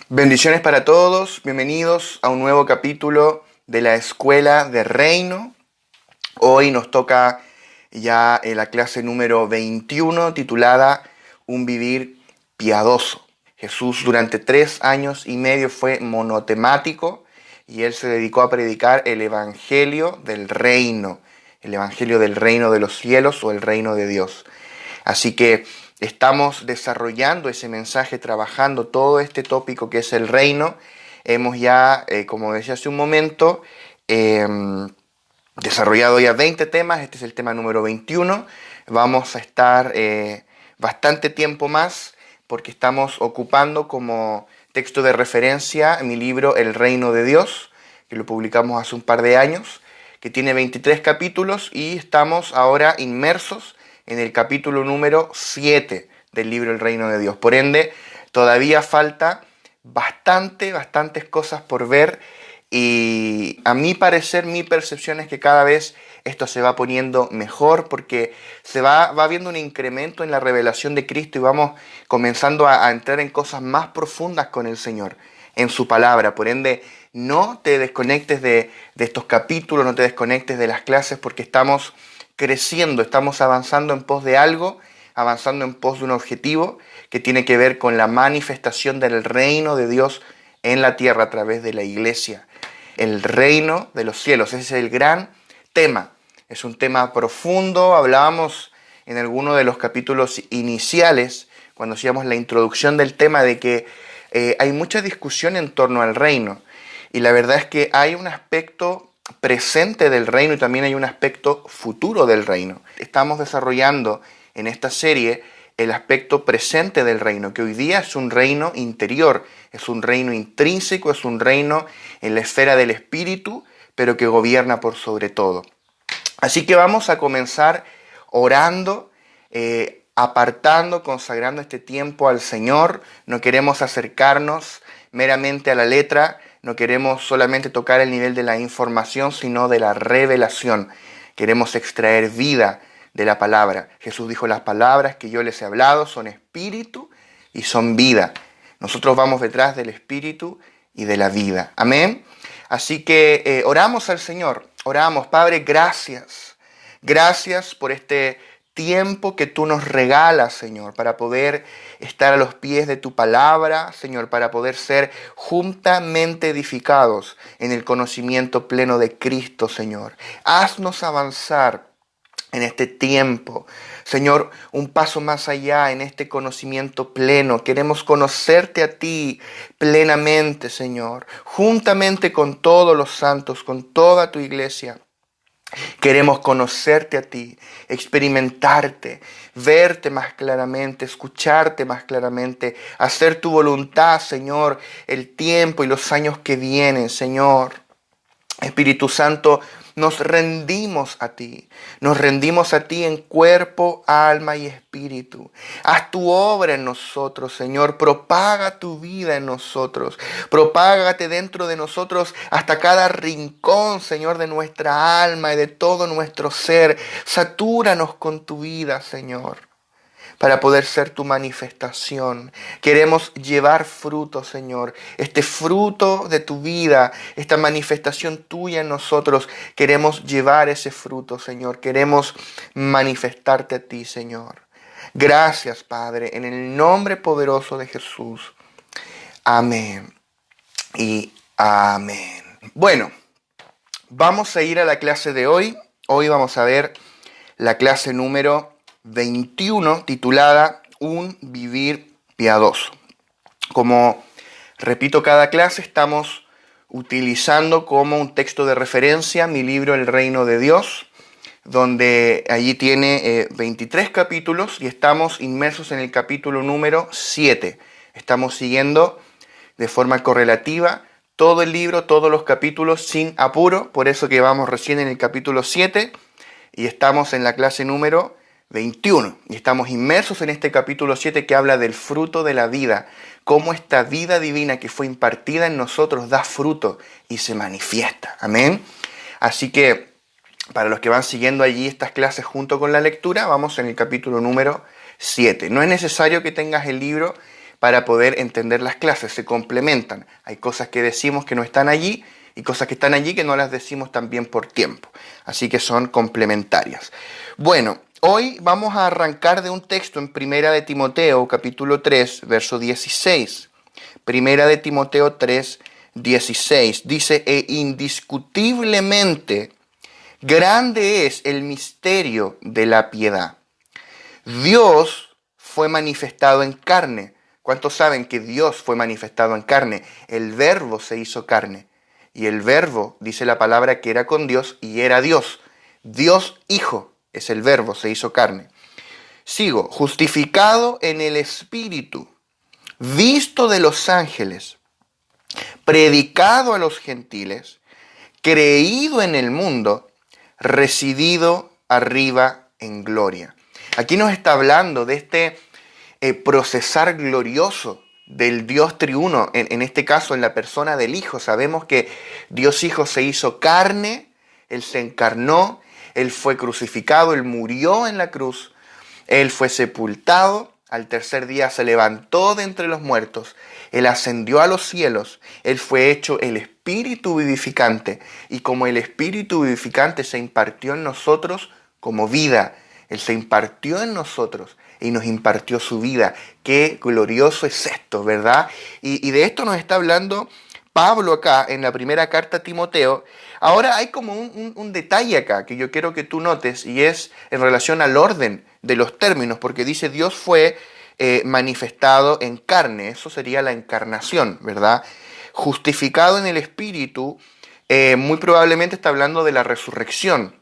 Bendiciones para todos, bienvenidos a un nuevo capítulo de la Escuela de Reino. Hoy nos toca ya la clase número 21 titulada Un vivir piadoso. Jesús durante 3 años y medio fue monotemático y él se dedicó a predicar el Evangelio del Reino, el Evangelio del Reino de los cielos o el Reino de Dios. Así que estamos desarrollando ese mensaje, trabajando todo este tópico que es el reino. Hemos ya, como decía hace un momento, desarrollado ya 20 temas. Este es el tema número 21. Vamos a estar bastante tiempo más porque estamos ocupando como texto de referencia mi libro El Reino de Dios, que lo publicamos hace un par de años, que tiene 23 capítulos y estamos ahora inmersos en el capítulo número 7 del libro El Reino de Dios. Por ende, todavía falta bastantes cosas por ver y a mi parecer, mi percepción es que cada vez esto se va poniendo mejor porque se va viendo un incremento en la revelación de Cristo y vamos comenzando a entrar en cosas más profundas con el Señor, en su palabra. Por ende, no te desconectes de estos capítulos, no te desconectes de las clases porque estamos creciendo, estamos avanzando en pos de algo, avanzando en pos de un objetivo que tiene que ver con la manifestación del reino de Dios en la tierra a través de la iglesia. El reino de los cielos, ese es el gran tema. Es un tema profundo, hablábamos en alguno de los capítulos iniciales, cuando hacíamos la introducción del tema, de que hay mucha discusión en torno al reino. Y la verdad es que hay un aspecto presente del reino y también hay un aspecto futuro del reino. Estamos desarrollando en esta serie el aspecto presente del reino, que hoy día es un reino interior, es un reino intrínseco, es un reino en la esfera del espíritu, pero que gobierna por sobre todo. Así que vamos a comenzar orando, apartando, consagrando este tiempo al Señor. No queremos acercarnos meramente a la letra, no queremos solamente tocar el nivel de la información, sino de la revelación. Queremos extraer vida de la palabra. Jesús dijo: las palabras que yo les he hablado son espíritu y son vida. Nosotros vamos detrás del espíritu y de la vida. Amén. Así que oramos al Señor. Oramos: Padre, gracias. Gracias por este tiempo que tú nos regalas, Señor, para poder estar a los pies de tu palabra, Señor, para poder ser juntamente edificados en el conocimiento pleno de Cristo, Señor. Haznos avanzar en este tiempo, Señor, un paso más allá en este conocimiento pleno. Queremos conocerte a ti plenamente, Señor, juntamente con todos los santos, con toda tu iglesia. Queremos conocerte a ti, experimentarte, verte más claramente, escucharte más claramente, hacer tu voluntad, Señor, el tiempo y los años que vienen, Señor. Espíritu Santo, nos rendimos a ti en cuerpo, alma y espíritu. Haz tu obra en nosotros, Señor, propaga tu vida en nosotros, propágate dentro de nosotros hasta cada rincón, Señor, de nuestra alma y de todo nuestro ser. Satúranos con tu vida, Señor, para poder ser tu manifestación. Queremos llevar fruto, Señor. Este fruto de tu vida, esta manifestación tuya en nosotros, queremos llevar ese fruto, Señor. Queremos manifestarte a ti, Señor. Gracias, Padre, en el nombre poderoso de Jesús. Amén y amén. Bueno, vamos a ir a la clase de hoy. Hoy vamos a ver la clase número 21, titulada Un vivir piadoso. Como repito cada clase, estamos utilizando como un texto de referencia mi libro El Reino de Dios, donde allí tiene 23 capítulos y estamos inmersos en el capítulo número 7. Estamos siguiendo de forma correlativa todo el libro, todos los capítulos sin apuro, por eso que vamos recién en el capítulo 7 y estamos en la clase número 21. Y estamos inmersos en este capítulo 7 que habla del fruto de la vida, cómo esta vida divina que fue impartida en nosotros da fruto y se manifiesta. Amén. Así que para los que van siguiendo allí estas clases junto con la lectura, vamos en el capítulo número 7. No es necesario que tengas el libro para poder entender las clases, se complementan. Hay cosas que decimos que no están allí y cosas que están allí que no las decimos también por tiempo. Así que son complementarias. Bueno, hoy vamos a arrancar de un texto en Primera de Timoteo, capítulo 3, verso 16. Primera de Timoteo 3, 16. Dice, indiscutiblemente grande es el misterio de la piedad. Dios fue manifestado en carne. ¿Cuántos saben que Dios fue manifestado en carne? El Verbo se hizo carne. Y el Verbo, dice la palabra, que era con Dios y era Dios. Dios Hijo es el Verbo, se hizo carne. Sigo, justificado en el Espíritu, visto de los ángeles, predicado a los gentiles, creído en el mundo, residido arriba en gloria. Aquí nos está hablando de este procesar glorioso del Dios triuno, en este caso en la persona del Hijo. Sabemos que Dios Hijo se hizo carne, Él se encarnó, Él fue crucificado, Él murió en la cruz, Él fue sepultado, al tercer día se levantó de entre los muertos, Él ascendió a los cielos, Él fue hecho el Espíritu vivificante, y como el Espíritu vivificante se impartió en nosotros como vida, Él se impartió en nosotros y nos impartió su vida. Qué glorioso es esto, ¿verdad? Y de esto nos está hablando Pablo acá en la primera carta a Timoteo. Ahora hay como un detalle acá que yo quiero que tú notes, y es en relación al orden de los términos, porque dice Dios fue manifestado en carne. Eso sería la encarnación, ¿verdad? Justificado en el Espíritu, muy probablemente está hablando de la resurrección,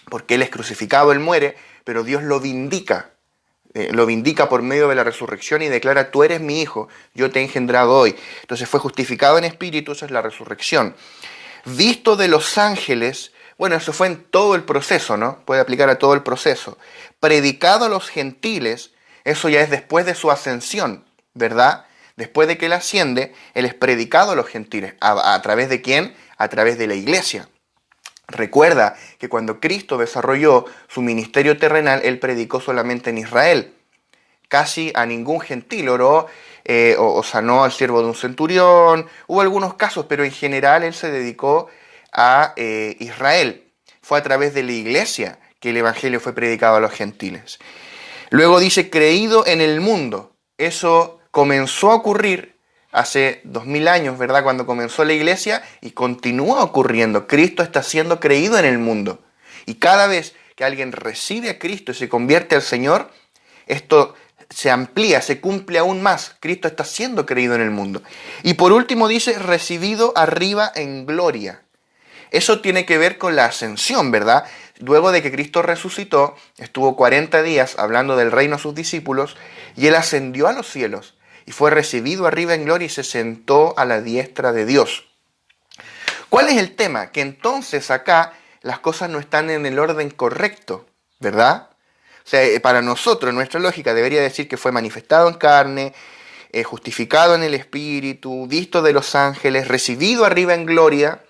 porque Él es crucificado, Él muere, pero Dios lo vindica por medio de la resurrección y declara, tú eres mi hijo, yo te he engendrado hoy. Entonces fue justificado en espíritu, eso es la resurrección. Visto de los ángeles, bueno, eso fue en todo el proceso, ¿no? Puede aplicar a todo el proceso. Predicado a los gentiles, eso ya es después de su ascensión, ¿verdad? Después de que Él asciende, Él es predicado a los gentiles. ¿A través de quién? A través de la iglesia. Recuerda que cuando Cristo desarrolló su ministerio terrenal, Él predicó solamente en Israel. Casi a ningún gentil oró o sanó al siervo de un centurión. Hubo algunos casos, pero en general Él se dedicó a Israel. Fue a través de la iglesia que el evangelio fue predicado a los gentiles. Luego dice, creído en el mundo. Eso comenzó a ocurrir hace 2000 años, ¿verdad? Cuando comenzó la iglesia, y continúa ocurriendo. Cristo está siendo creído en el mundo. Y cada vez que alguien recibe a Cristo y se convierte al Señor, esto se amplía, se cumple aún más. Cristo está siendo creído en el mundo. Y por último dice, recibido arriba en gloria. Eso tiene que ver con la ascensión, ¿verdad? Luego de que Cristo resucitó, estuvo 40 días hablando del reino a sus discípulos, y Él ascendió a los cielos y fue recibido arriba en gloria y se sentó a la diestra de Dios. ¿Cuál es el tema? Que entonces acá las cosas no están en el orden correcto, ¿verdad? O sea, para nosotros, nuestra lógica debería decir que fue manifestado en carne, justificado en el Espíritu, visto de los ángeles, recibido arriba en gloria,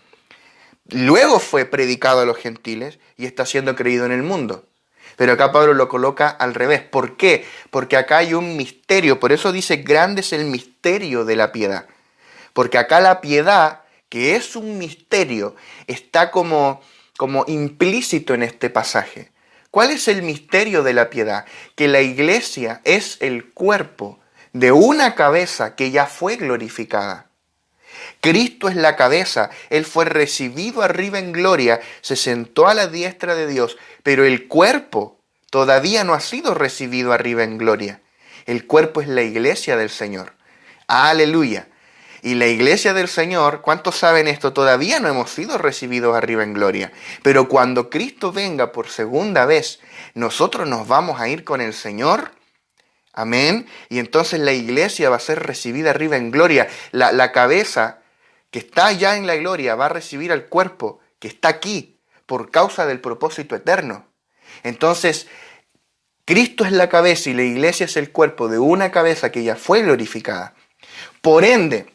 luego fue predicado a los gentiles y está siendo creído en el mundo. Pero acá Pablo lo coloca al revés. ¿Por qué? Porque acá hay un misterio. Por eso dice, grande es el misterio de la piedad. Porque acá la piedad, que es un misterio, está como implícito en este pasaje. ¿Cuál es el misterio de la piedad? Que la iglesia es el cuerpo de una cabeza que ya fue glorificada. Cristo es la cabeza, Él fue recibido arriba en gloria, se sentó a la diestra de Dios, pero el cuerpo todavía no ha sido recibido arriba en gloria. El cuerpo es la iglesia del Señor. ¡Aleluya! Y la iglesia del Señor, ¿cuántos saben esto? Todavía no hemos sido recibidos arriba en gloria. Pero cuando Cristo venga por segunda vez, nosotros nos vamos a ir con el Señor. Amén. Y entonces la iglesia va a ser recibida arriba en gloria. La cabeza que está ya en la gloria va a recibir al cuerpo que está aquí por causa del propósito eterno. Entonces, Cristo es la cabeza y la iglesia es el cuerpo de una cabeza que ya fue glorificada. Por ende,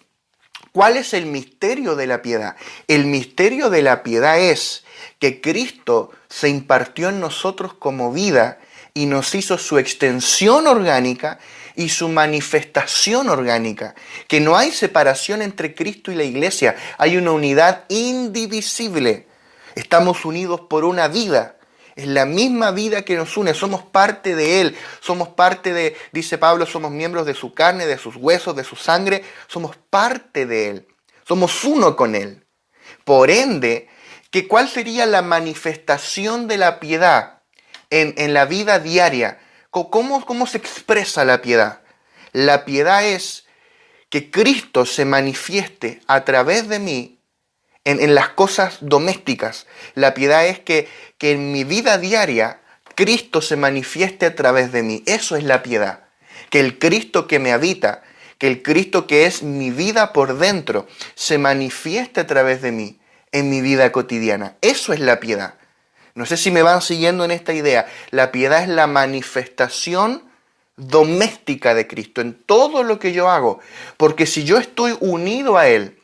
¿cuál es el misterio de la piedad? El misterio de la piedad es que Cristo se impartió en nosotros como vida y nos hizo su extensión orgánica y su manifestación orgánica. Que no hay separación entre Cristo y la iglesia, hay una unidad indivisible. Estamos unidos por una vida. Es la misma vida que nos une, somos parte de Él, somos parte de, dice Pablo, somos miembros de su carne, de sus huesos, de su sangre, somos parte de Él, somos uno con Él. Por ende, ¿cuál sería la manifestación de la piedad en la vida diaria? ¿Cómo se expresa la piedad? La piedad es que Cristo se manifieste a través de mí en las cosas domésticas. La piedad es que en mi vida diaria Cristo se manifieste a través de mí. Eso es la piedad. Que el Cristo que me habita, que el Cristo que es mi vida por dentro, se manifieste a través de mí en mi vida cotidiana. Eso es la piedad. No sé si me van siguiendo en esta idea. La piedad es la manifestación doméstica de Cristo en todo lo que yo hago. Porque si yo estoy unido a Él,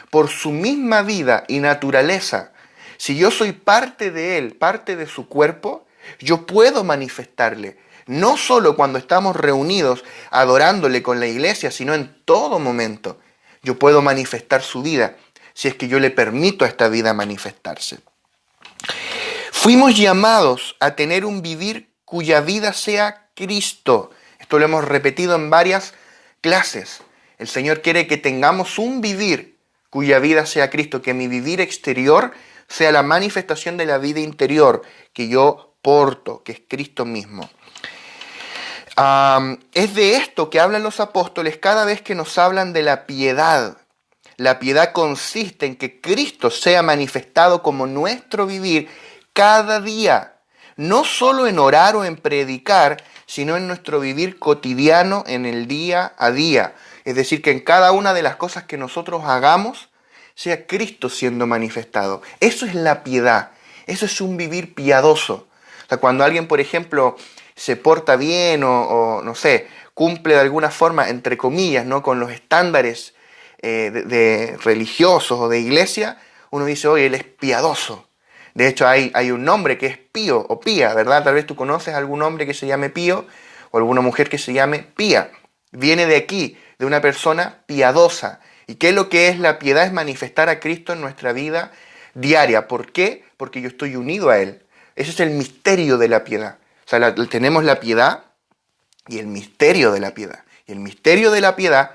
por su misma vida y naturaleza, si yo soy parte de Él, parte de su cuerpo, yo puedo manifestarle, no solo cuando estamos reunidos adorándole con la iglesia, sino en todo momento. Yo puedo manifestar su vida, si es que yo le permito a esta vida manifestarse. Fuimos llamados a tener un vivir cuya vida sea Cristo. Esto lo hemos repetido en varias clases. El Señor quiere que tengamos un vivir cuya vida sea Cristo, que mi vivir exterior sea la manifestación de la vida interior que yo porto, que es Cristo mismo. Es de esto que hablan los apóstoles cada vez que nos hablan de la piedad. La piedad consiste en que Cristo sea manifestado como nuestro vivir cada día, no solo en orar o en predicar, sino en nuestro vivir cotidiano, en el día a día. Es decir, que en cada una de las cosas que nosotros hagamos, sea Cristo siendo manifestado. Eso es la piedad. Eso es un vivir piadoso. O sea, cuando alguien, por ejemplo, se porta bien o no sé, cumple de alguna forma, entre comillas, ¿no?, con los estándares de religiosos o de iglesia, uno dice, oye, él es piadoso. De hecho, hay un nombre que es Pío o Pía, ¿verdad? Tal vez tú conoces algún hombre que se llame Pío o alguna mujer que se llame Pía. Viene de aquí, de una persona piadosa. ¿Y qué es lo que es la piedad? Es manifestar a Cristo en nuestra vida diaria. ¿Por qué? Porque yo estoy unido a Él. Ese es el misterio de la piedad. O sea, tenemos la piedad y el misterio de la piedad. Y el misterio de la piedad,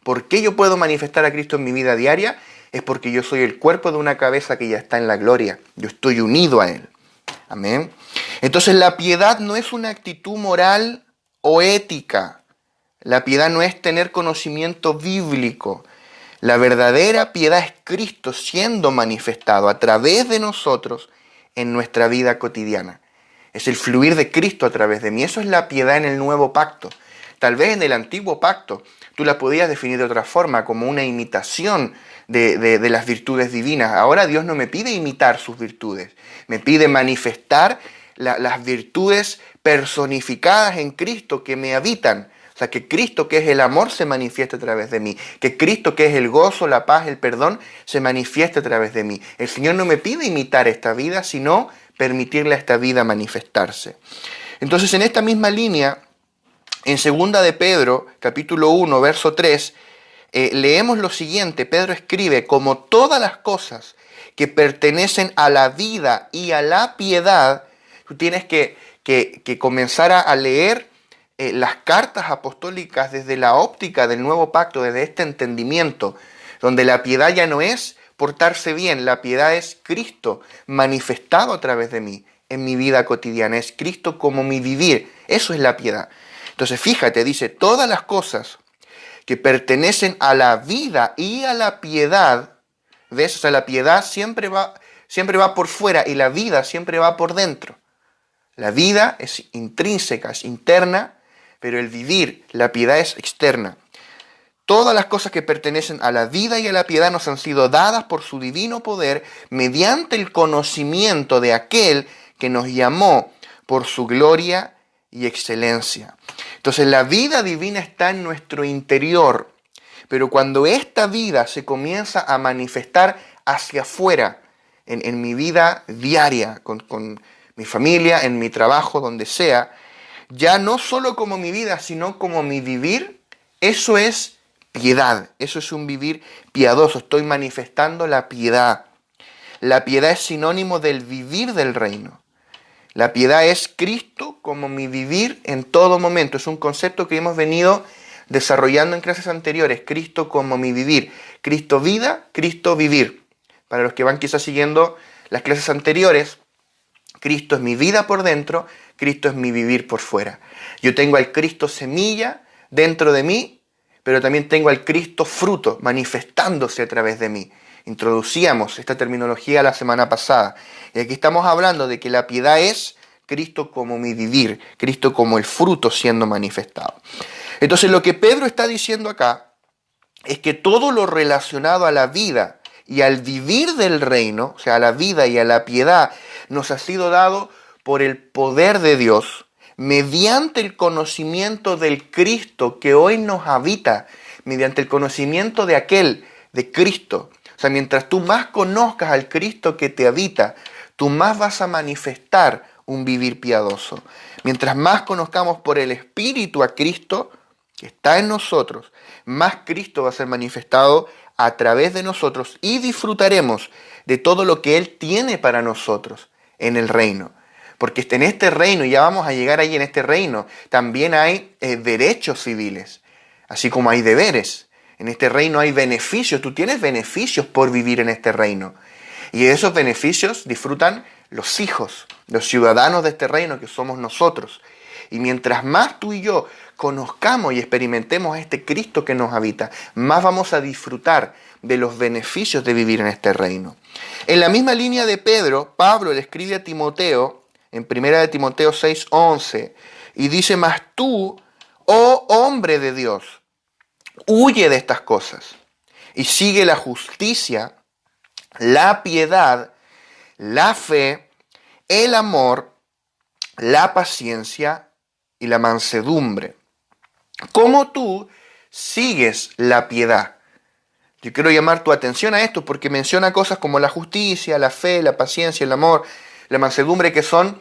¿por qué yo puedo manifestar a Cristo en mi vida diaria? Es porque yo soy el cuerpo de una cabeza que ya está en la gloria. Yo estoy unido a Él. Amén. Entonces la piedad no es una actitud moral o ética. La piedad no es tener conocimiento bíblico. La verdadera piedad es Cristo siendo manifestado a través de nosotros en nuestra vida cotidiana. Es el fluir de Cristo a través de mí. Eso es la piedad en el nuevo pacto. Tal vez en el antiguo pacto tú la podías definir de otra forma, como una imitación de las virtudes divinas. Ahora Dios no me pide imitar sus virtudes, me pide manifestar las virtudes personificadas en Cristo que me habitan. O sea, que Cristo, que es el amor, se manifieste a través de mí. Que Cristo, que es el gozo, la paz, el perdón, se manifieste a través de mí. El Señor no me pide imitar esta vida, sino permitirle a esta vida manifestarse. Entonces, en esta misma línea, en 2 de Pedro, capítulo 1, verso 3, leemos lo siguiente. Pedro escribe, como todas las cosas que pertenecen a la vida y a la piedad, tú tienes que comenzar a leer las cartas apostólicas desde la óptica del nuevo pacto, desde este entendimiento, donde la piedad ya no es portarse bien, la piedad es Cristo manifestado a través de mí, en mi vida cotidiana, es Cristo como mi vivir, eso es la piedad. Entonces fíjate, dice, todas las cosas que pertenecen a la vida y a la piedad, ¿ves? O sea, la piedad siempre va por fuera y la vida siempre va por dentro. La vida es intrínseca, es interna, pero el vivir, la piedad es externa. Todas las cosas que pertenecen a la vida y a la piedad nos han sido dadas por su divino poder mediante el conocimiento de aquel que nos llamó por su gloria y excelencia. Entonces la vida divina está en nuestro interior, pero cuando esta vida se comienza a manifestar hacia afuera, en mi vida diaria, con mi familia, en mi trabajo, donde sea, ya no solo como mi vida, sino como mi vivir, eso es piedad, eso es un vivir piadoso, estoy manifestando la piedad. La piedad es sinónimo del vivir del reino. La piedad es Cristo como mi vivir en todo momento. Es un concepto que hemos venido desarrollando en clases anteriores. Cristo como mi vivir. Cristo vida, Cristo vivir. Para los que van quizás siguiendo las clases anteriores, Cristo es mi vida por dentro, Cristo es mi vivir por fuera. Yo tengo al Cristo semilla dentro de mí, pero también tengo al Cristo fruto manifestándose a través de mí. Introducíamos esta terminología la semana pasada. Y aquí estamos hablando de que la piedad es Cristo como mi vivir, Cristo como el fruto siendo manifestado. Entonces lo que Pedro está diciendo acá es que todo lo relacionado a la vida y al vivir del reino, o sea, a la vida y a la piedad, nos ha sido dado por el poder de Dios, mediante el conocimiento del Cristo que hoy nos habita, mediante el conocimiento de aquel, de Cristo. O sea, mientras tú más conozcas al Cristo que te habita, tú más vas a manifestar un vivir piadoso. Mientras más conozcamos por el Espíritu a Cristo, que está en nosotros, más Cristo va a ser manifestado a través de nosotros y disfrutaremos de todo lo que Él tiene para nosotros en el reino. Porque en este reino, y ya vamos a llegar ahí en este reino, también hay derechos civiles, así como hay deberes. En este reino hay beneficios, tú tienes beneficios por vivir en este reino. Y de esos beneficios disfrutan los hijos, los ciudadanos de este reino que somos nosotros. Y mientras más tú y yo conozcamos y experimentemos a este Cristo que nos habita, más vamos a disfrutar de los beneficios de vivir en este reino. En la misma línea de Pedro, Pablo le escribe a Timoteo, en 1 de Timoteo 6:11, y dice: mas tú, oh hombre de Dios, huye de estas cosas y sigue la justicia, la piedad, la fe, el amor, la paciencia y la mansedumbre. ¿Cómo tú sigues la piedad? Yo quiero llamar tu atención a esto porque menciona cosas como la justicia, la fe, la paciencia, el amor, la mansedumbre, que son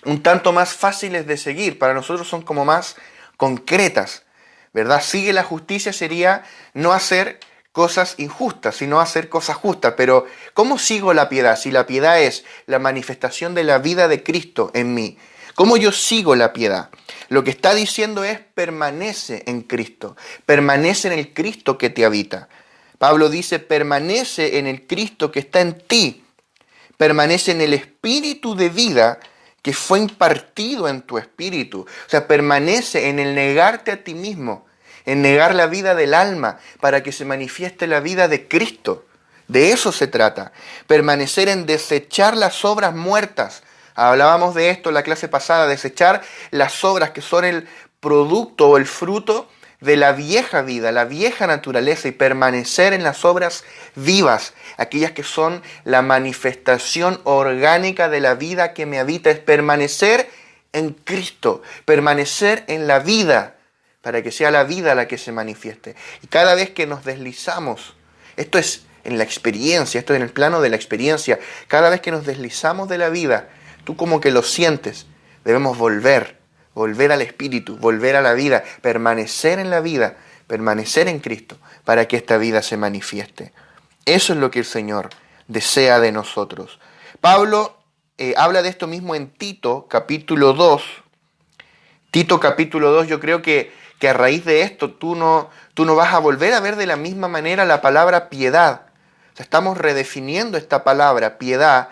un tanto más fáciles de seguir. Para nosotros son como más concretas, ¿verdad? Sigue la justicia sería no hacer cosas injustas, sino hacer cosas justas. Pero ¿cómo sigo la piedad? Si la piedad es la manifestación de la vida de Cristo en mí, ¿cómo yo sigo la piedad? Lo que está diciendo es: permanece en Cristo, permanece en el Cristo que te habita. Pablo dice: permanece en el Cristo que está en ti, permanece en el espíritu de vida que fue impartido en tu espíritu. O sea, permanece en el negarte a ti mismo, en negar la vida del alma para que se manifieste la vida de Cristo. De eso se trata. Permanecer en desechar las obras muertas. Hablábamos de esto en la clase pasada, desechar las obras que son el producto o el fruto de la vieja vida, la vieja naturaleza, y permanecer en las obras vivas, aquellas que son la manifestación orgánica de la vida que me habita. Es permanecer en Cristo, permanecer en la vida, para que sea la vida la que se manifieste. Y cada vez que nos deslizamos, esto es en la experiencia, esto es en el plano de la experiencia, cada vez que nos deslizamos de la vida, tú como que lo sientes, debemos volver al Espíritu, volver a la vida, permanecer en la vida, permanecer en Cristo, para que esta vida se manifieste. Eso es lo que el Señor desea de nosotros. Pablo habla de esto mismo en Tito, capítulo 2. Tito, capítulo 2, yo creo que a raíz de esto tú no vas a volver a ver de la misma manera la palabra piedad. O sea, estamos redefiniendo esta palabra, piedad,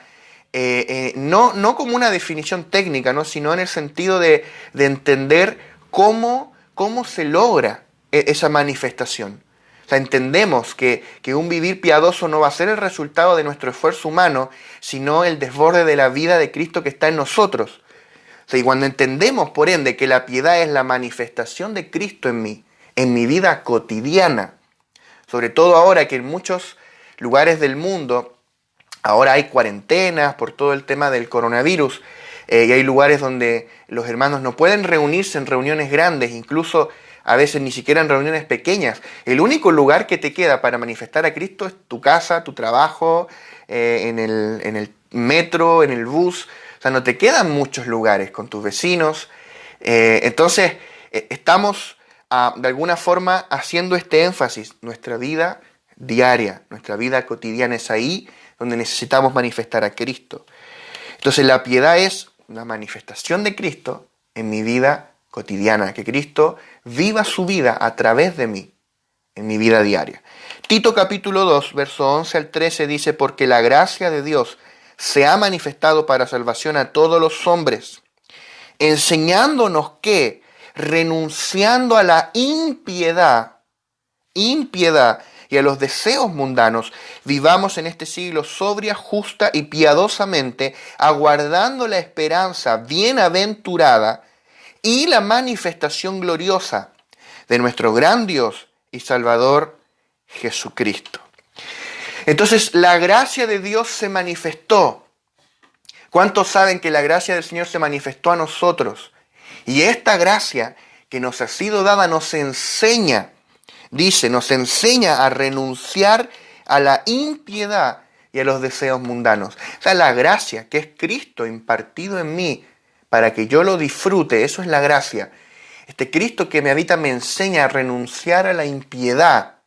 no como una definición técnica, ¿no? Sino en el sentido de entender cómo se logra esa manifestación. O sea, entendemos que un vivir piadoso no va a ser el resultado de nuestro esfuerzo humano, sino el desborde de la vida de Cristo que está en nosotros. O sea, y cuando entendemos, por ende, que la piedad es la manifestación de Cristo en mí, en mi vida cotidiana, sobre todo ahora que en muchos lugares del mundo ahora hay cuarentenas por todo el tema del coronavirus, y hay lugares donde los hermanos no pueden reunirse en reuniones grandes, incluso a veces ni siquiera en reuniones pequeñas. El único lugar que te queda para manifestar a Cristo es tu casa, tu trabajo, en el metro, en el bus. O sea, no te quedan muchos lugares con tus vecinos. Entonces, estamos de alguna forma haciendo este énfasis. Nuestra vida diaria, nuestra vida cotidiana es ahí donde necesitamos manifestar a Cristo. Entonces, la piedad es una manifestación de Cristo en mi vida cotidiana, que Cristo viva su vida a través de mí, en mi vida diaria. Tito capítulo 2, verso 11 al 13 dice, porque la gracia de Dios se ha manifestado para salvación a todos los hombres, enseñándonos que, renunciando a la impiedad y a los deseos mundanos, vivamos en este siglo sobria, justa y piadosamente, aguardando la esperanza bienaventurada y la manifestación gloriosa de nuestro gran Dios y Salvador Jesucristo. Entonces, la gracia de Dios se manifestó. ¿Cuántos saben que la gracia del Señor se manifestó a nosotros? Y esta gracia que nos ha sido dada nos enseña, nos enseña a renunciar a la impiedad y a los deseos mundanos. O sea, la gracia que es Cristo impartido en mí para que yo lo disfrute, eso es la gracia. Este Cristo que me habita me enseña a renunciar a la impiedad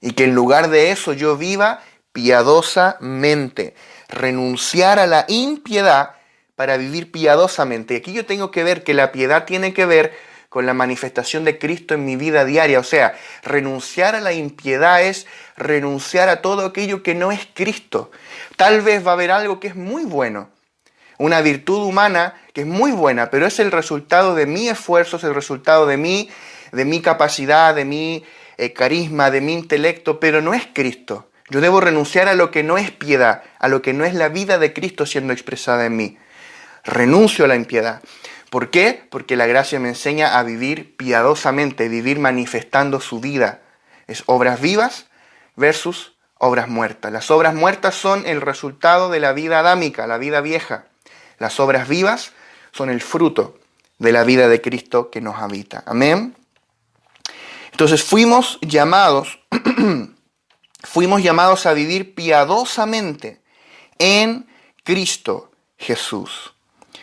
y que en lugar de eso yo viva piadosamente. Renunciar a la impiedad para vivir piadosamente. Y aquí yo tengo que ver que la piedad tiene que ver con la manifestación de Cristo en mi vida diaria. O sea, renunciar a la impiedad es renunciar a todo aquello que no es Cristo. Tal vez va a haber algo que es muy bueno, una virtud humana que es muy buena, pero es el resultado de mi esfuerzo, es el resultado de mi capacidad, de mi carisma, de mi intelecto, pero no es Cristo. Yo debo renunciar a lo que no es piedad, a lo que no es la vida de Cristo siendo expresada en mí. Renuncio a la impiedad. ¿Por qué? Porque la gracia me enseña a vivir piadosamente, vivir manifestando su vida. Es obras vivas versus obras muertas. Las obras muertas son el resultado de la vida adámica, la vida vieja. Las obras vivas son el fruto de la vida de Cristo que nos habita. Amén. Entonces fuimos llamados a vivir piadosamente en Cristo Jesús.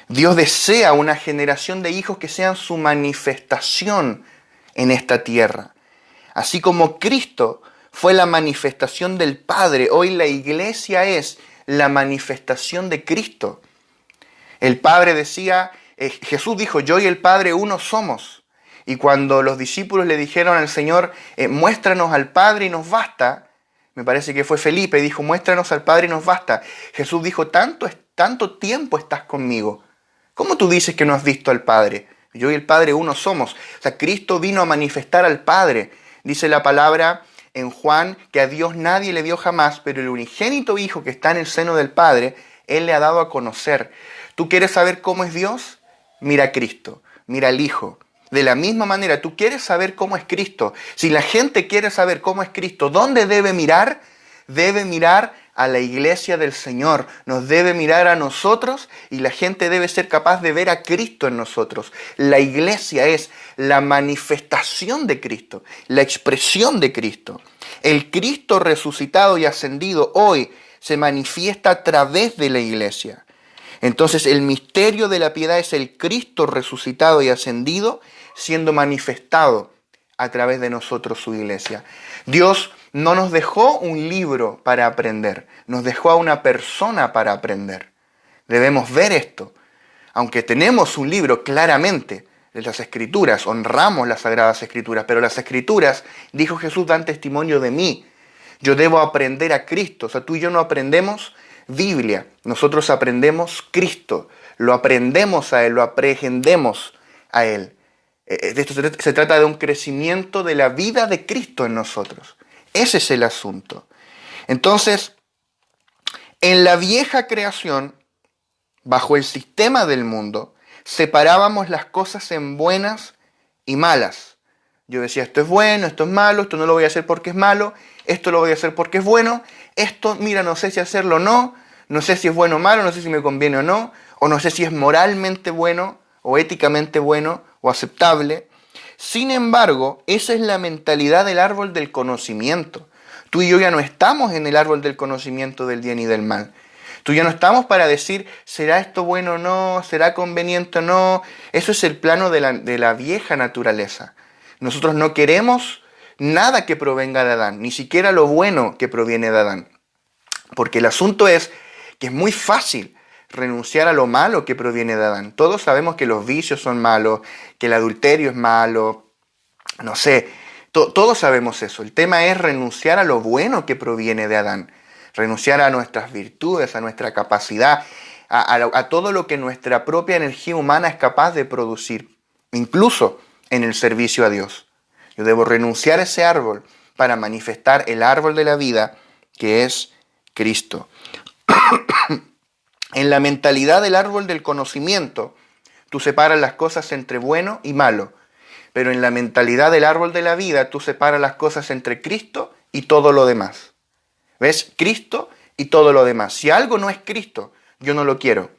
Dios desea una generación de hijos que sean su manifestación en esta tierra. Así como Cristo fue la manifestación del Padre, hoy la iglesia es la manifestación de Cristo. El Padre decía, Jesús dijo, yo y el Padre uno somos. Y cuando los discípulos le dijeron al Señor, muéstranos al Padre y nos basta, me parece que fue Felipe, dijo, muéstranos al Padre y nos basta. Jesús dijo, tanto tiempo estás conmigo. ¿Cómo tú dices que no has visto al Padre? Yo y el Padre uno somos. O sea, Cristo vino a manifestar al Padre. Dice la palabra en Juan que a Dios nadie le vio jamás, pero el unigénito Hijo que está en el seno del Padre, Él le ha dado a conocer. ¿Tú quieres saber cómo es Dios? Mira a Cristo, mira al Hijo. De la misma manera, tú quieres saber cómo es Cristo. Si la gente quiere saber cómo es Cristo, ¿dónde debe mirar? Debe mirar a la iglesia del Señor. Nos debe mirar a nosotros y la gente debe ser capaz de ver a Cristo en nosotros. La iglesia es la manifestación de Cristo, la expresión de Cristo. El Cristo resucitado y ascendido hoy se manifiesta a través de la iglesia. Entonces el misterio de la piedad es el Cristo resucitado y ascendido siendo manifestado a través de nosotros, su iglesia. Dios no nos dejó un libro para aprender, nos dejó a una persona para aprender. Debemos ver esto. Aunque tenemos un libro claramente de las Escrituras, honramos las Sagradas Escrituras, pero las Escrituras, dijo Jesús, dan testimonio de mí. Yo debo aprender a Cristo. O sea, tú y yo no aprendemos Biblia, nosotros aprendemos Cristo, lo aprendemos a Él, lo aprehendemos a Él. Esto se trata de un crecimiento de la vida de Cristo en nosotros. Ese es el asunto. Entonces, en la vieja creación, bajo el sistema del mundo, separábamos las cosas en buenas y malas. Yo decía, esto es bueno, esto es malo, esto no lo voy a hacer porque es malo, esto lo voy a hacer porque es bueno, esto, mira, no sé si hacerlo o no, no sé si es bueno o malo, no sé si me conviene o no sé si es moralmente bueno o éticamente bueno o aceptable. Sin embargo, esa es la mentalidad del árbol del conocimiento. Tú y yo ya no estamos en el árbol del conocimiento del bien y del mal. Tú ya no estamos para decir, ¿será esto bueno o no? ¿Será conveniente o no? Eso es el plano de la vieja naturaleza. Nosotros no queremos nada que provenga de Adán, ni siquiera lo bueno que proviene de Adán. Porque el asunto es que es muy fácil renunciar a lo malo que proviene de Adán. Todos sabemos que los vicios son malos, que el adulterio es malo, no sé, todos sabemos eso. El tema es renunciar a lo bueno que proviene de Adán, renunciar a nuestras virtudes, a nuestra capacidad, a todo lo que nuestra propia energía humana es capaz de producir, incluso en el servicio a Dios. Yo debo renunciar a ese árbol para manifestar el árbol de la vida, que es Cristo. En la mentalidad del árbol del conocimiento, tú separas las cosas entre bueno y malo. Pero en la mentalidad del árbol de la vida, tú separas las cosas entre Cristo y todo lo demás. ¿Ves? Cristo y todo lo demás. Si algo no es Cristo, yo no lo quiero.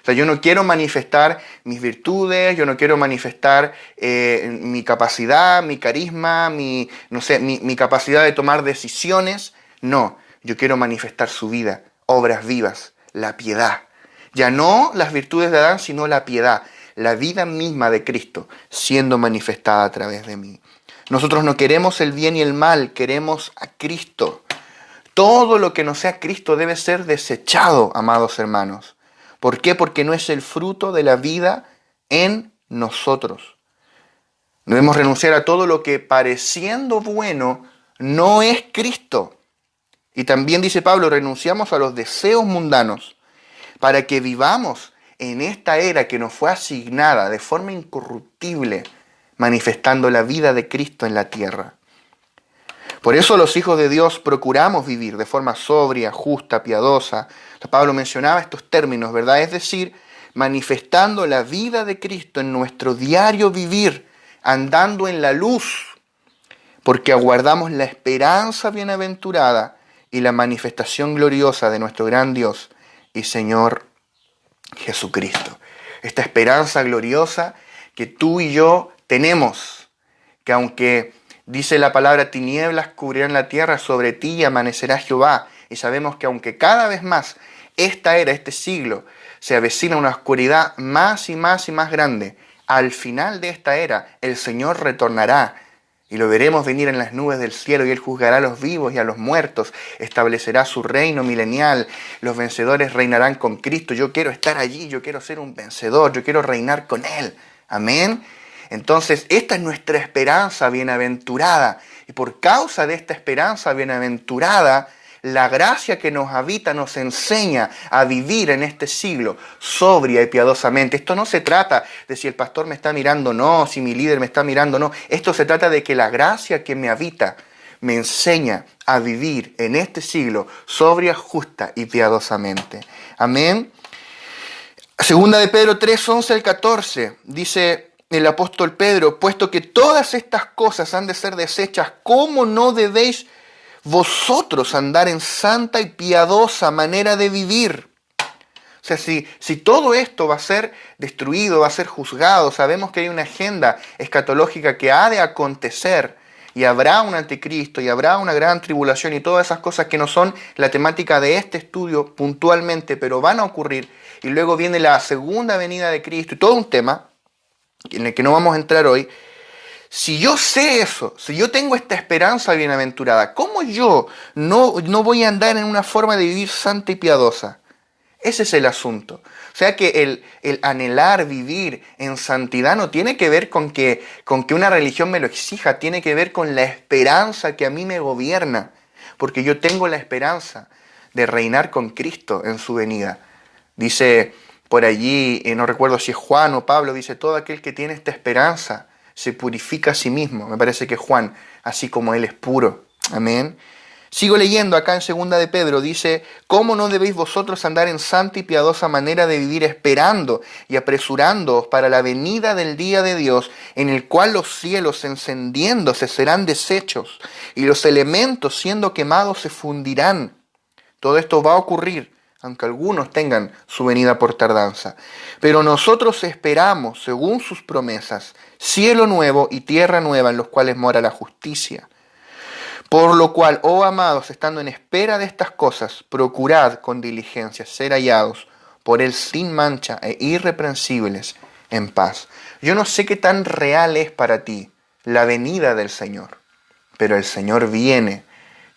O sea, yo no quiero manifestar mis virtudes, yo no quiero manifestar mi capacidad, mi carisma, mi capacidad de tomar decisiones. No, yo quiero manifestar su vida, obras vivas, la piedad. Ya no las virtudes de Adán, sino la piedad, la vida misma de Cristo siendo manifestada a través de mí. Nosotros no queremos el bien y el mal, queremos a Cristo. Todo lo que no sea Cristo debe ser desechado, amados hermanos. ¿Por qué? Porque no es el fruto de la vida en nosotros. Debemos renunciar a todo lo que pareciendo bueno no es Cristo. Y también dice Pablo, renunciamos a los deseos mundanos para que vivamos en esta era que nos fue asignada de forma incorruptible, manifestando la vida de Cristo en la tierra. Por eso los hijos de Dios procuramos vivir de forma sobria, justa, piadosa. Pablo mencionaba estos términos, ¿verdad? Es decir, manifestando la vida de Cristo en nuestro diario vivir, andando en la luz, porque aguardamos la esperanza bienaventurada y la manifestación gloriosa de nuestro gran Dios y Señor Jesucristo. Esta esperanza gloriosa que tú y yo tenemos, que aunque dice la palabra tinieblas cubrirán la tierra, sobre ti amanecerá Jehová. Y sabemos que aunque cada vez más esta era, este siglo, se avecina una oscuridad más y más y más grande, al final de esta era el Señor retornará y lo veremos venir en las nubes del cielo y Él juzgará a los vivos y a los muertos, establecerá su reino milenial, los vencedores reinarán con Cristo. Yo quiero estar allí, yo quiero ser un vencedor, yo quiero reinar con Él. Amén. Entonces, esta es nuestra esperanza bienaventurada. Y por causa de esta esperanza bienaventurada, la gracia que nos habita nos enseña a vivir en este siglo sobria y piadosamente. Esto no se trata de si el pastor me está mirando o no, si mi líder me está mirando o no. Esto se trata de que la gracia que me habita me enseña a vivir en este siglo sobria, justa y piadosamente. Amén. Segunda de Pedro 3, 11 al 14, dice el apóstol Pedro, puesto que todas estas cosas han de ser deshechas, ¿cómo no debéis vosotros andar en santa y piadosa manera de vivir? O sea, si todo esto va a ser destruido, va a ser juzgado, sabemos que hay una agenda escatológica que ha de acontecer y habrá un anticristo y habrá una gran tribulación y todas esas cosas que no son la temática de este estudio puntualmente, pero van a ocurrir. Y luego viene la segunda venida de Cristo y todo un tema en el que no vamos a entrar hoy. Si yo sé eso, si yo tengo esta esperanza bienaventurada, ¿cómo yo no voy a andar en una forma de vivir santa y piadosa? Ese es el asunto. O sea que el anhelar vivir en santidad no tiene que ver con que una religión me lo exija, tiene que ver con la esperanza que a mí me gobierna, porque yo tengo la esperanza de reinar con Cristo en su venida. Dice por allí, no recuerdo si es Juan o Pablo, dice, todo aquel que tiene esta esperanza se purifica a sí mismo. Me parece que es Juan, así como Él es puro. Amén. Sigo leyendo acá en segunda de Pedro, dice, ¿cómo no debéis vosotros andar en santa y piadosa manera de vivir esperando y apresurándoos para la venida del día de Dios, en el cual los cielos encendiéndose serán deshechos y los elementos siendo quemados se fundirán? Todo esto va a ocurrir, aunque algunos tengan su venida por tardanza. Pero nosotros esperamos, según sus promesas, cielo nuevo y tierra nueva en los cuales mora la justicia. Por lo cual, oh amados, estando en espera de estas cosas, procurad con diligencia ser hallados por Él sin mancha e irreprensibles en paz. Yo no sé qué tan real es para ti la venida del Señor, pero el Señor viene.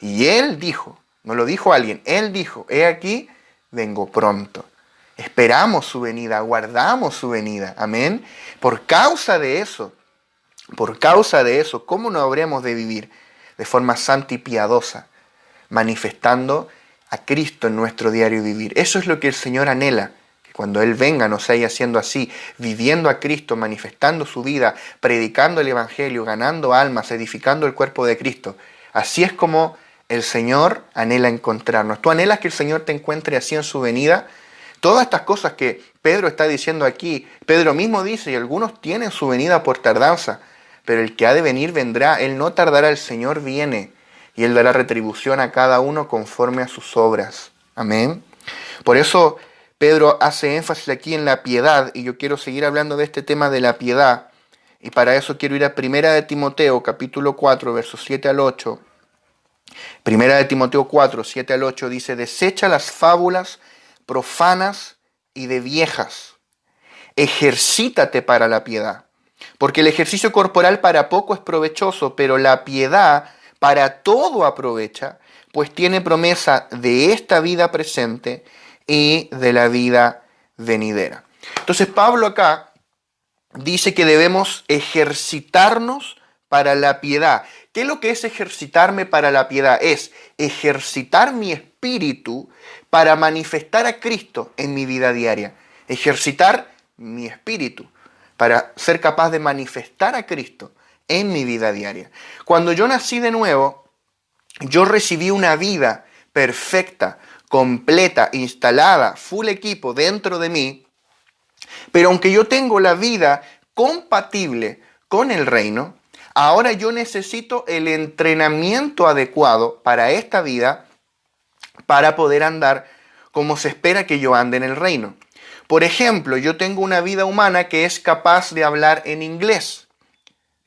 Y Él dijo, no lo dijo alguien, Él dijo, he aquí, vengo pronto. Esperamos su venida, aguardamos su venida. Amén. Por causa de eso, ¿cómo no habremos de vivir de forma santa y piadosa, manifestando a Cristo en nuestro diario vivir? Eso es lo que el Señor anhela, que cuando Él venga nos haya haciendo así, viviendo a Cristo, manifestando su vida, predicando el Evangelio, ganando almas, edificando el cuerpo de Cristo. Así es como el Señor anhela encontrarnos. ¿Tú anhelas que el Señor te encuentre así en su venida? Todas estas cosas que Pedro está diciendo aquí, Pedro mismo dice, y algunos tienen su venida por tardanza, pero el que ha de venir vendrá, Él no tardará, el Señor viene, y Él dará retribución a cada uno conforme a sus obras. Amén. Por eso Pedro hace énfasis aquí en la piedad, y yo quiero seguir hablando de este tema de la piedad, y para eso quiero ir a 1 capítulo 4, versos 7 al 8. 1 4, 7 al 8 dice, desecha las fábulas profanas y de viejas. Ejercítate para la piedad, porque el ejercicio corporal para poco es provechoso, pero la piedad para todo aprovecha, pues tiene promesa de esta vida presente y de la vida venidera. Entonces Pablo acá dice que debemos ejercitarnos para la piedad. ¿Qué es lo que es ejercitarme para la piedad? Es ejercitar mi espíritu para manifestar a Cristo en mi vida diaria. Ejercitar mi espíritu para ser capaz de manifestar a Cristo en mi vida diaria. Cuando yo nací de nuevo, yo recibí una vida perfecta, completa, instalada, full equipo dentro de mí, pero aunque yo tengo la vida compatible con el reino, ahora yo necesito el entrenamiento adecuado para esta vida para poder andar como se espera que yo ande en el reino. Por ejemplo, yo tengo una vida humana que es capaz de hablar en inglés.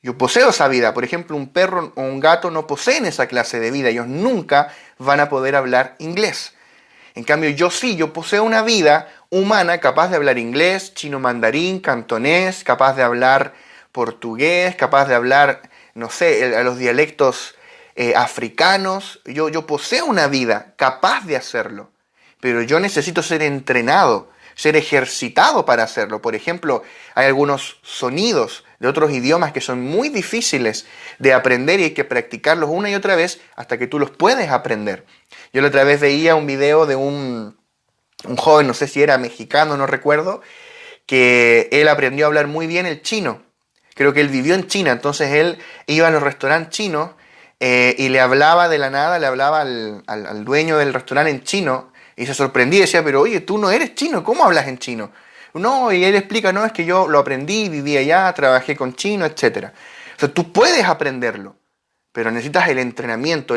Yo poseo esa vida. Por ejemplo, un perro o un gato no poseen esa clase de vida. Ellos nunca van a poder hablar inglés. En cambio, yo poseo una vida humana capaz de hablar inglés, chino mandarín, cantonés, capaz de hablar portugués, capaz de hablar, no sé, a los dialectos africanos. Yo poseo una vida capaz de hacerlo, pero yo necesito ser entrenado, ser ejercitado para hacerlo. Por ejemplo, hay algunos sonidos de otros idiomas que son muy difíciles de aprender y hay que practicarlos una y otra vez hasta que tú los puedes aprender. Yo la otra vez veía un video de un joven, no sé si era mexicano, no recuerdo, que él aprendió a hablar muy bien el chino. Creo que él vivió en China, entonces él iba a los restaurantes chinos y le hablaba de la nada, le hablaba al dueño del restaurante en chino y se sorprendía y decía, pero oye, tú no eres chino, ¿cómo hablas en chino? No, y él explica, no, es que yo lo aprendí, viví allá, trabajé con chino, etc. O sea, tú puedes aprenderlo, pero necesitas el entrenamiento,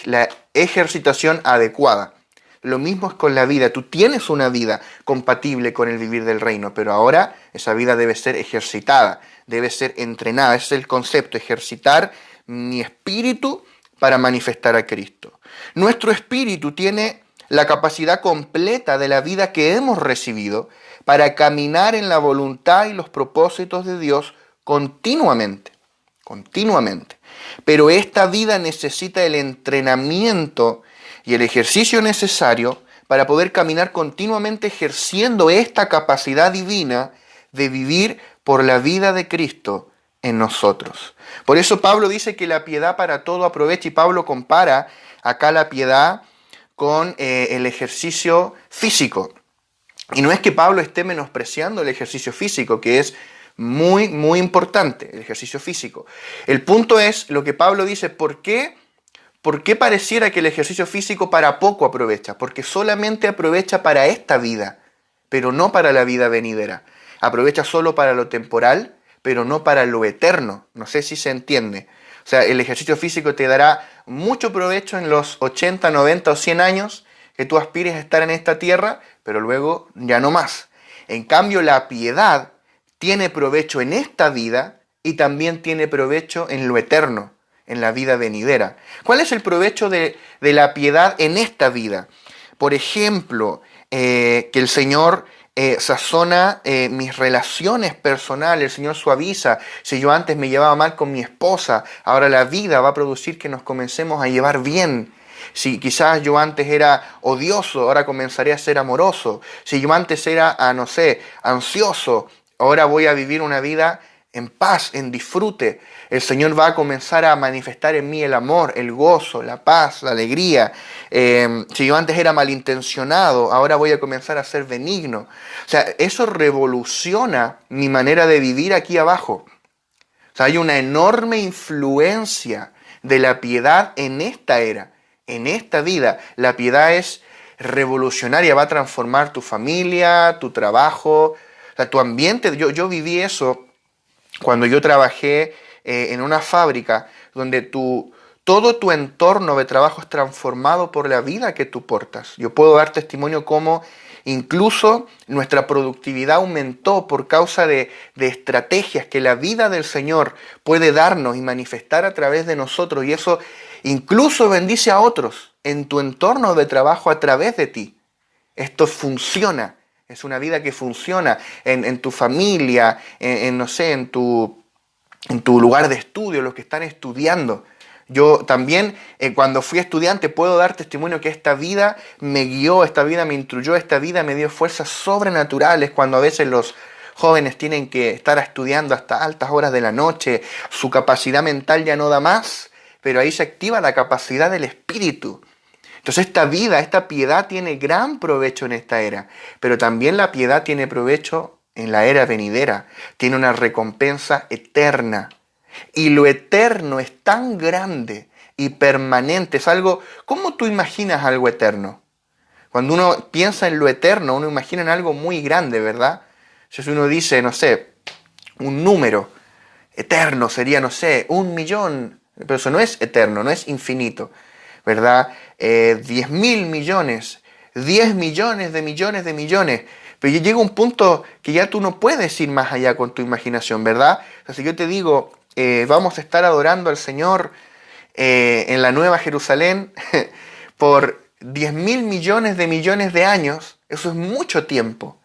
la ejercitación adecuada. Lo mismo es con la vida. Tú tienes una vida compatible con el vivir del reino, pero ahora esa vida debe ser ejercitada, debe ser entrenada. Ese es el concepto, ejercitar mi espíritu para manifestar a Cristo. Nuestro espíritu tiene la capacidad completa de la vida que hemos recibido para caminar en la voluntad y los propósitos de Dios continuamente. Pero esta vida necesita el entrenamiento y el ejercicio necesario para poder caminar continuamente ejerciendo esta capacidad divina de vivir por la vida de Cristo en nosotros. Por eso Pablo dice que la piedad para todo aprovecha, y Pablo compara acá la piedad con el ejercicio físico. Y no es que Pablo esté menospreciando el ejercicio físico, que es muy, muy importante, el ejercicio físico. El punto es lo que Pablo dice, ¿por qué pareciera que el ejercicio físico para poco aprovecha? Porque solamente aprovecha para esta vida, pero no para la vida venidera. Aprovecha solo para lo temporal, pero no para lo eterno. No sé si se entiende. O sea, el ejercicio físico te dará mucho provecho en los 80, 90 o 100 años que tú aspires a estar en esta tierra, pero luego ya no más. En cambio, la piedad tiene provecho en esta vida y también tiene provecho en lo eterno. en la vida venidera. ¿Cuál es el provecho de la piedad en esta vida? Por ejemplo, que el Señor sazona mis relaciones personales, el Señor suaviza. Si yo antes me llevaba mal con mi esposa, ahora la vida va a producir que nos comencemos a llevar bien. Si quizás yo antes era odioso, ahora comenzaré a ser amoroso. Si yo antes era, no sé, ansioso, ahora voy a vivir una vida en paz, en disfrute. El Señor va a comenzar a manifestar en mí el amor, el gozo, la paz, la alegría. Si yo antes era malintencionado, ahora voy a comenzar a ser benigno. O sea, eso revoluciona mi manera de vivir aquí abajo. O sea, hay una enorme influencia de la piedad en esta era, en esta vida. La piedad es revolucionaria, va a transformar tu familia, tu trabajo, o sea, tu ambiente. Yo viví eso cuando yo trabajé en una fábrica donde todo tu entorno de trabajo es transformado por la vida que tú portas. Yo puedo dar testimonio cómo incluso nuestra productividad aumentó por causa de estrategias que la vida del Señor puede darnos y manifestar a través de nosotros. Y eso incluso bendice a otros en tu entorno de trabajo a través de ti. Esto funciona. Es una vida que funciona en tu familia, no sé, en tu lugar de estudio, los que están estudiando. Yo también, cuando fui estudiante, puedo dar testimonio que esta vida me guió, esta vida me instruyó, esta vida me dio fuerzas sobrenaturales cuando a veces los jóvenes tienen que estar estudiando hasta altas horas de la noche, su capacidad mental ya no da más, pero ahí se activa la capacidad del espíritu. Entonces esta vida, esta piedad tiene gran provecho en esta era, pero también la piedad tiene provecho en la era venidera, tiene una recompensa eterna. Y lo eterno es tan grande y permanente, es algo, ¿cómo tú imaginas algo eterno? Cuando uno piensa en lo eterno, uno imagina en algo muy grande, ¿verdad? Si uno dice, no sé, un número eterno sería, no sé, 1.000.000, pero eso no es eterno, no es infinito. ¿Verdad? 10.000 millones, 10 millones de millones de millones. Pero llega un punto que ya tú no puedes ir más allá con tu imaginación, ¿verdad? O sea, si yo te digo, vamos a estar adorando al Señor en la Nueva Jerusalén por 10.000 millones de años, eso es mucho tiempo.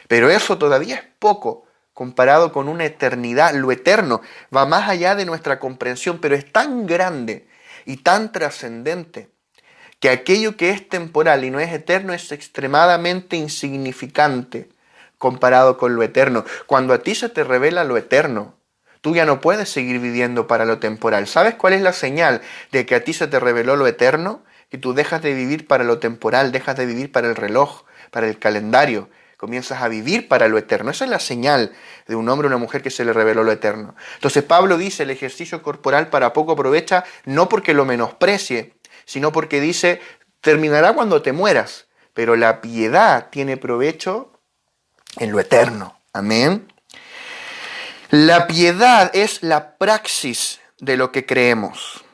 Pero eso todavía es poco comparado con una eternidad. Lo eterno va más allá de nuestra comprensión, pero es tan grande y tan trascendente que aquello que es temporal y no es eterno es extremadamente insignificante comparado con lo eterno. Cuando a ti se te revela lo eterno, tú ya no puedes seguir viviendo para lo temporal. ¿Sabes cuál es la señal de que a ti se te reveló lo eterno? Que tú dejas de vivir para lo temporal, dejas de vivir para el reloj, para el calendario. Comienzas a vivir para lo eterno. Esa es la señal de un hombre o una mujer que se le reveló lo eterno. Entonces Pablo dice, el ejercicio corporal para poco aprovecha, no porque lo menosprecie, sino porque dice, terminará cuando te mueras, pero la piedad tiene provecho en lo eterno. Amén. La piedad es la praxis de lo que creemos.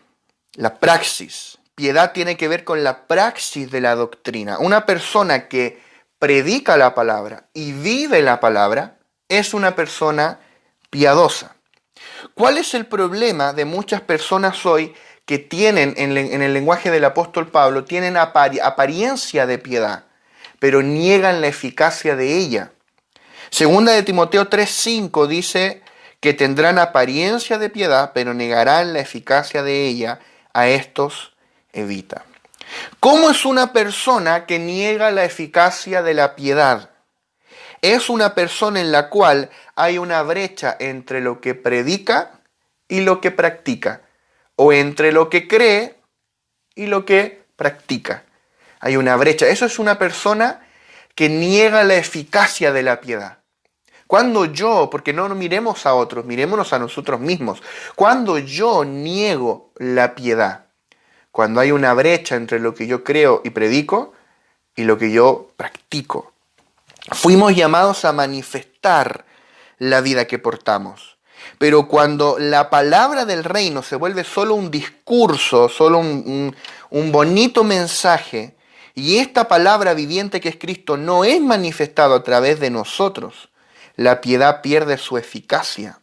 La praxis. Piedad tiene que ver con la praxis de la doctrina. Una persona que predica la palabra y vive la palabra es una persona piadosa. ¿Cuál es el problema de muchas personas hoy que tienen, en el lenguaje del apóstol Pablo, tienen apariencia de piedad, pero niegan la eficacia de ella? Segunda de Timoteo 3:5 dice que tendrán apariencia de piedad, pero negarán la eficacia de ella. A estos evita. ¿Cómo es una persona que niega la eficacia de la piedad? Es una persona en la cual hay una brecha entre lo que predica y lo que practica, o entre lo que cree y lo que practica. Hay una brecha. Eso es una persona que niega la eficacia de la piedad. Cuando yo, porque no miremos a otros, mirémonos a nosotros mismos, cuando yo niego la piedad, cuando hay una brecha entre lo que yo creo y predico y lo que yo practico. Fuimos llamados a manifestar la vida que portamos. Pero cuando la palabra del reino se vuelve solo un discurso, solo un bonito mensaje, y esta palabra viviente que es Cristo no es manifestado a través de nosotros, la piedad pierde su eficacia.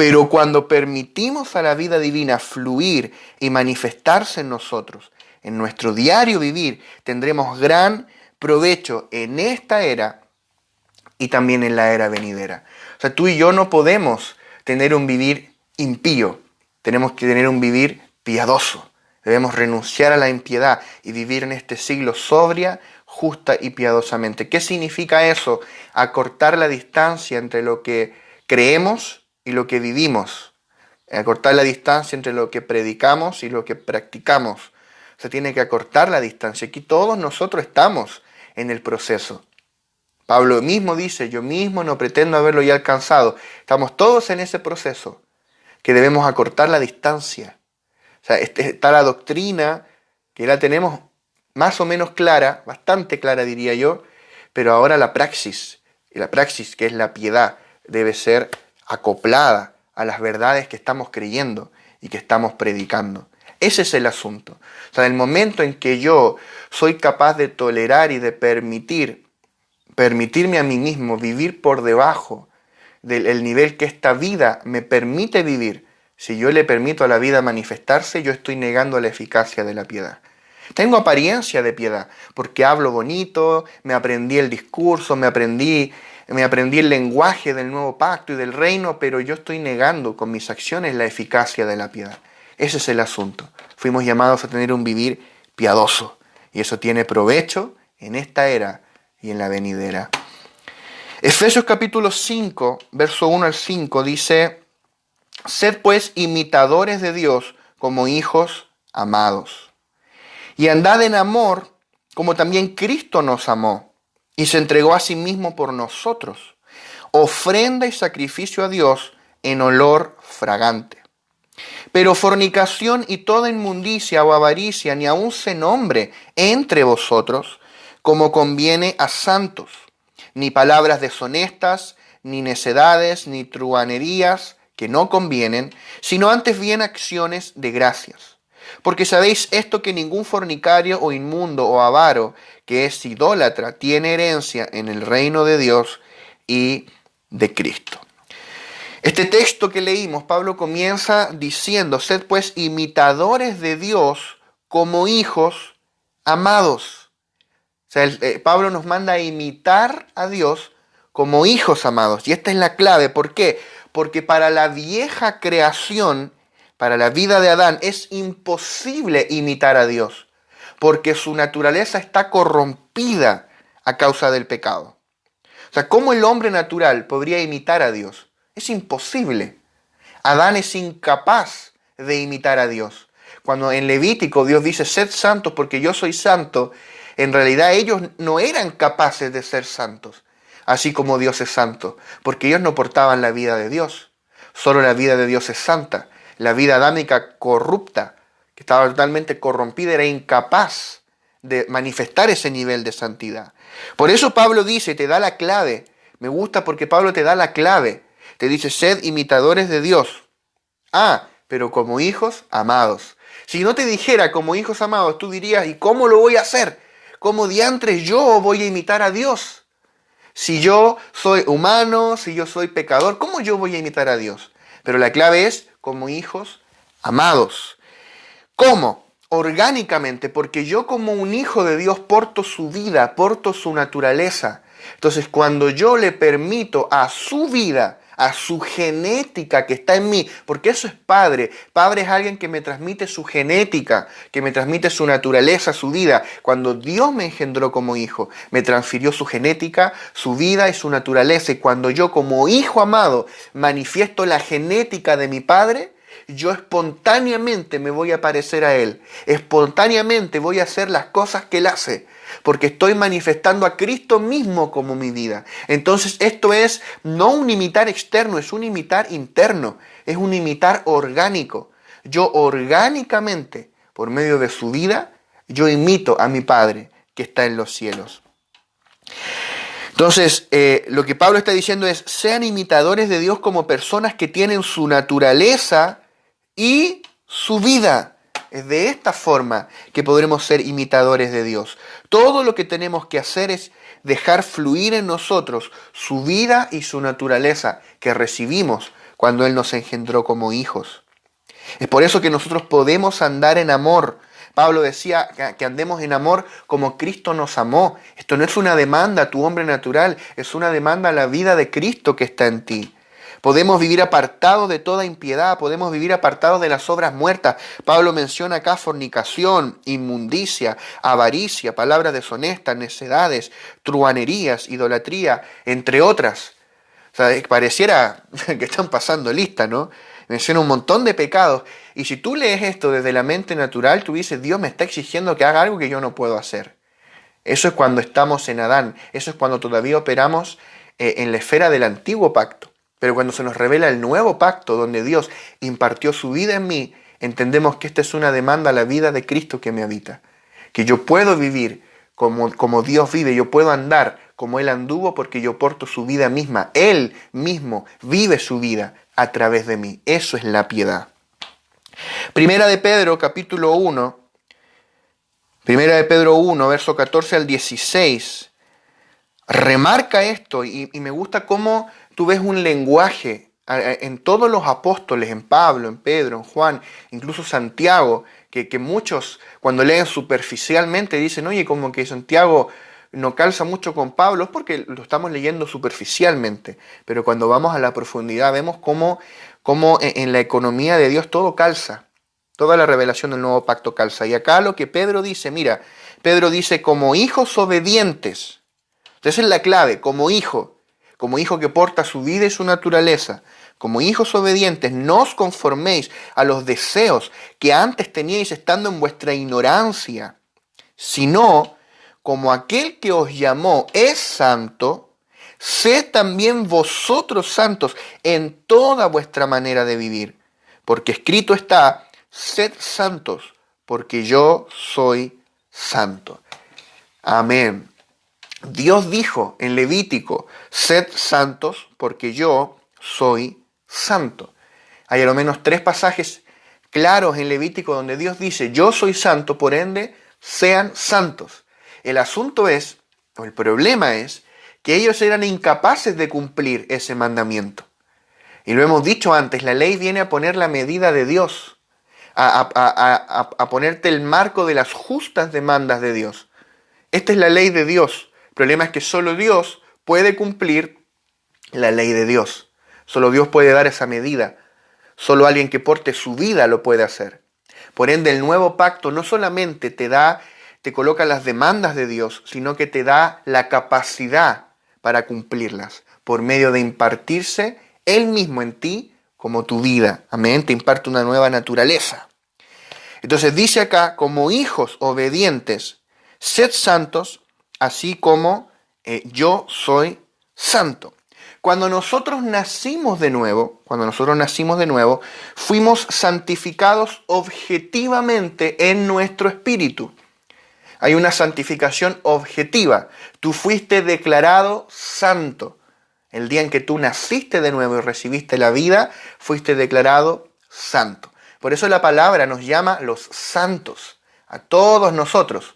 Pero cuando permitimos a la vida divina fluir y manifestarse en nosotros, en nuestro diario vivir, tendremos gran provecho en esta era y también en la era venidera. O sea, tú y yo no podemos tener un vivir impío, tenemos que tener un vivir piadoso. Debemos renunciar a la impiedad y vivir en este siglo sobria, justa y piadosamente. ¿Qué significa eso? Acortar la distancia entre lo que creemos y lo que vivimos. Acortar la distancia entre lo que predicamos y lo que practicamos. Se tiene que acortar la distancia. Aquí todos nosotros estamos en el proceso. Pablo mismo dice, yo mismo no pretendo haberlo ya alcanzado. Estamos todos en ese proceso, que debemos acortar la distancia. O sea, está la doctrina, que la tenemos más o menos clara, bastante clara diría yo, pero ahora la praxis, que es la piedad, debe ser acoplada a las verdades que estamos creyendo y que estamos predicando. Ese es el asunto. O sea, en el momento en que yo soy capaz de tolerar y de permitirme a mí mismo vivir por debajo del nivel que esta vida me permite vivir, si yo le permito a la vida manifestarse, yo estoy negando la eficacia de la piedad. Tengo apariencia de piedad, porque hablo bonito, me aprendí el discurso, me aprendí el lenguaje del nuevo pacto y del reino, pero yo estoy negando con mis acciones la eficacia de la piedad. Ese es el asunto. Fuimos llamados a tener un vivir piadoso, y eso tiene provecho en esta era y en la venidera. Efesios capítulo 5, verso 1 al 5 dice: sed pues imitadores de Dios como hijos amados, y andad en amor como también Cristo nos amó, y se entregó a sí mismo por nosotros, ofrenda y sacrificio a Dios en olor fragante. Pero fornicación y toda inmundicia o avaricia ni aun se nombre entre vosotros, como conviene a santos, ni palabras deshonestas, ni necedades, ni truhanerías, que no convienen, sino antes bien acciones de gracias. Porque sabéis esto, que ningún fornicario o inmundo o avaro, que es idólatra, tiene herencia en el reino de Dios y de Cristo. Este texto que leímos, Pablo comienza diciendo: sed pues imitadores de Dios como hijos amados. O sea, Pablo nos manda a imitar a Dios como hijos amados. Y esta es la clave. ¿Por qué? Porque para la vieja creación, para la vida de Adán, es imposible imitar a Dios, porque su naturaleza está corrompida a causa del pecado. O sea, ¿cómo el hombre natural podría imitar a Dios? Es imposible. Adán es incapaz de imitar a Dios. Cuando en Levítico Dios dice: sed santos porque yo soy santo, en realidad ellos no eran capaces de ser santos, así como Dios es santo, porque ellos no portaban la vida de Dios. Solo la vida de Dios es santa. La vida adámica corrupta, que estaba totalmente corrompida, era incapaz de manifestar ese nivel de santidad. Por eso Pablo dice, te da la clave. Me gusta porque Pablo te da la clave. Te dice: sed imitadores de Dios. Pero como hijos amados. Si no te dijera como hijos amados, tú dirías: ¿y cómo lo voy a hacer? ¿Cómo diantres yo voy a imitar a Dios? Si yo soy humano, si yo soy pecador, ¿cómo yo voy a imitar a Dios? Pero la clave es como hijos amados. ¿Cómo? Orgánicamente, porque yo como un hijo de Dios porto su vida, porto su naturaleza. Entonces, cuando yo le permito a su vida, a su genética que está en mí, porque eso es padre. Padre es alguien que me transmite su genética, que me transmite su naturaleza, su vida. Cuando Dios me engendró como hijo, me transfirió su genética, su vida y su naturaleza. Y cuando yo como hijo amado manifiesto la genética de mi padre, yo espontáneamente me voy a parecer a Él. Espontáneamente voy a hacer las cosas que Él hace, porque estoy manifestando a Cristo mismo como mi vida. Entonces esto es no un imitar externo, es un imitar interno, es un imitar orgánico. Yo orgánicamente, por medio de su vida, yo imito a mi Padre que está en los cielos. Entonces, lo que Pablo está diciendo es: sean imitadores de Dios como personas que tienen su naturaleza y su vida. Es de esta forma que podremos ser imitadores de Dios. Todo lo que tenemos que hacer es dejar fluir en nosotros su vida y su naturaleza que recibimos cuando Él nos engendró como hijos. Es por eso que nosotros podemos andar en amor. Pablo decía que andemos en amor como Cristo nos amó. Esto no es una demanda a tu hombre natural, es una demanda a la vida de Cristo que está en ti. Podemos vivir apartados de toda impiedad, podemos vivir apartados de las obras muertas. Pablo menciona acá fornicación, inmundicia, avaricia, palabras deshonestas, necedades, truhanerías, idolatría, entre otras. O sea, pareciera que están pasando lista, ¿no? Menciona un montón de pecados. Y si tú lees esto desde la mente natural, tú dices, Dios me está exigiendo que haga algo que yo no puedo hacer. Eso es cuando estamos en Adán. Eso es cuando todavía operamos en la esfera del antiguo pacto. Pero cuando se nos revela el nuevo pacto, donde Dios impartió su vida en mí, entendemos que esta es una demanda a la vida de Cristo que me habita. Que yo puedo vivir como Dios vive, yo puedo andar como Él anduvo porque yo porto su vida misma. Él mismo vive su vida a través de mí. Eso es la piedad. Primera de Pedro, capítulo 1, Primera de Pedro 1, verso 14 al 16, remarca esto y me gusta cómo tú ves un lenguaje en todos los apóstoles, en Pablo, en Pedro, en Juan, incluso Santiago, que muchos cuando leen superficialmente dicen, oye, como que Santiago no calza mucho con Pablo, es porque lo estamos leyendo superficialmente, pero cuando vamos a la profundidad vemos cómo en la economía de Dios todo calza, toda la revelación del nuevo pacto calza. Y acá lo que Pedro dice, mira, Pedro dice como hijos obedientes. Esa es la clave, como hijo que porta su vida y su naturaleza, como hijos obedientes, no os conforméis a los deseos que antes teníais estando en vuestra ignorancia, sino como aquel que os llamó es santo, sed también vosotros santos en toda vuestra manera de vivir, porque escrito está, sed santos, porque yo soy santo. Amén. Dios dijo en Levítico, sed santos porque yo soy santo. Hay a lo menos 3 pasajes claros en Levítico donde Dios dice, yo soy santo, por ende, sean santos. El asunto es, o el problema es, que ellos eran incapaces de cumplir ese mandamiento. Y lo hemos dicho antes, la ley viene a poner la medida de Dios, a ponerte el marco de las justas demandas de Dios. Esta es la ley de Dios. El problema es que solo Dios puede cumplir la ley de Dios. Solo Dios puede dar esa medida. Solo alguien que porte su vida lo puede hacer. Por ende, el nuevo pacto no solamente te coloca las demandas de Dios, sino que te da la capacidad para cumplirlas, por medio de impartirse Él mismo en ti como tu vida. Amén, te imparte una nueva naturaleza. Entonces dice acá, como hijos obedientes, sed santos, así como yo soy santo. Cuando nosotros nacimos de nuevo, fuimos santificados objetivamente en nuestro espíritu. Hay una santificación objetiva. Tú fuiste declarado santo. El día en que tú naciste de nuevo y recibiste la vida, fuiste declarado santo. Por eso la palabra nos llama los santos, a todos nosotros.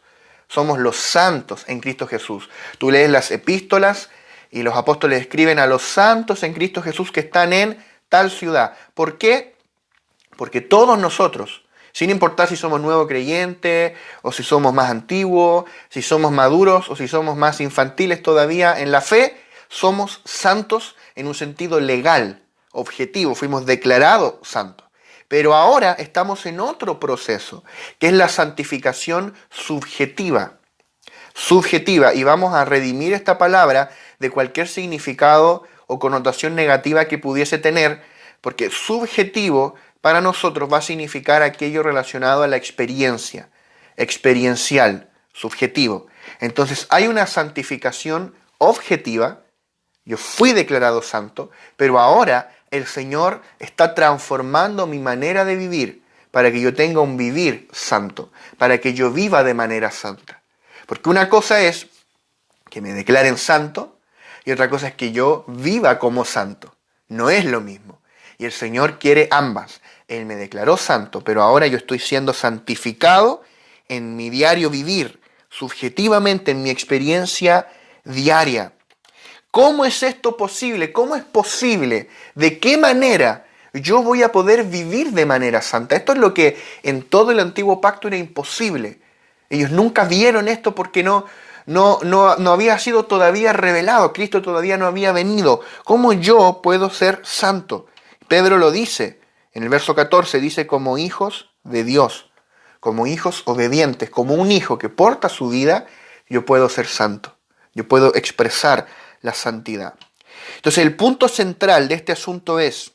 Somos los santos en Cristo Jesús. Tú lees las epístolas y los apóstoles escriben a los santos en Cristo Jesús que están en tal ciudad. ¿Por qué? Porque todos nosotros, sin importar si somos nuevo creyente o si somos más antiguos, si somos maduros o si somos más infantiles todavía en la fe, somos santos en un sentido legal, objetivo. Fuimos declarados santos. Pero ahora estamos en otro proceso, que es la santificación subjetiva. Subjetiva, y vamos a redimir esta palabra de cualquier significado o connotación negativa que pudiese tener, porque subjetivo para nosotros va a significar aquello relacionado a la experiencia, experiencial, subjetivo. Entonces hay una santificación objetiva, yo fui declarado santo, pero ahora el Señor está transformando mi manera de vivir para que yo tenga un vivir santo, para que yo viva de manera santa. Porque una cosa es que me declaren santo y otra cosa es que yo viva como santo. No es lo mismo. Y el Señor quiere ambas. Él me declaró santo, pero ahora yo estoy siendo santificado en mi diario vivir, subjetivamente en mi experiencia diaria. ¿Cómo es esto posible? ¿Cómo es posible? ¿De qué manera yo voy a poder vivir de manera santa? Esto es lo que en todo el antiguo pacto era imposible. Ellos nunca vieron esto porque no había sido todavía revelado. Cristo todavía no había venido. ¿Cómo yo puedo ser santo? Pedro lo dice. En el verso 14 dice como hijos de Dios, como hijos obedientes, como un hijo que porta su vida, yo puedo ser santo. Yo puedo expresar la santidad. Entonces el punto central de este asunto es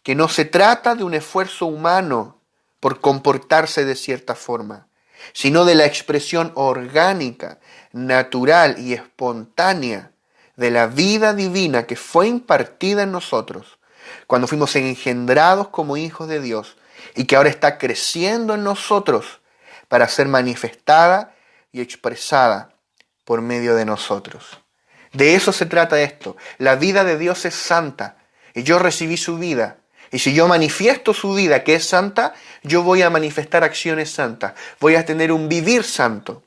que no se trata de un esfuerzo humano por comportarse de cierta forma, sino de la expresión orgánica, natural y espontánea de la vida divina que fue impartida en nosotros cuando fuimos engendrados como hijos de Dios y que ahora está creciendo en nosotros para ser manifestada y expresada por medio de nosotros. De eso se trata esto. La vida de Dios es santa y yo recibí su vida. Y si yo manifiesto su vida que es santa, yo voy a manifestar acciones santas. Voy a tener un vivir santo.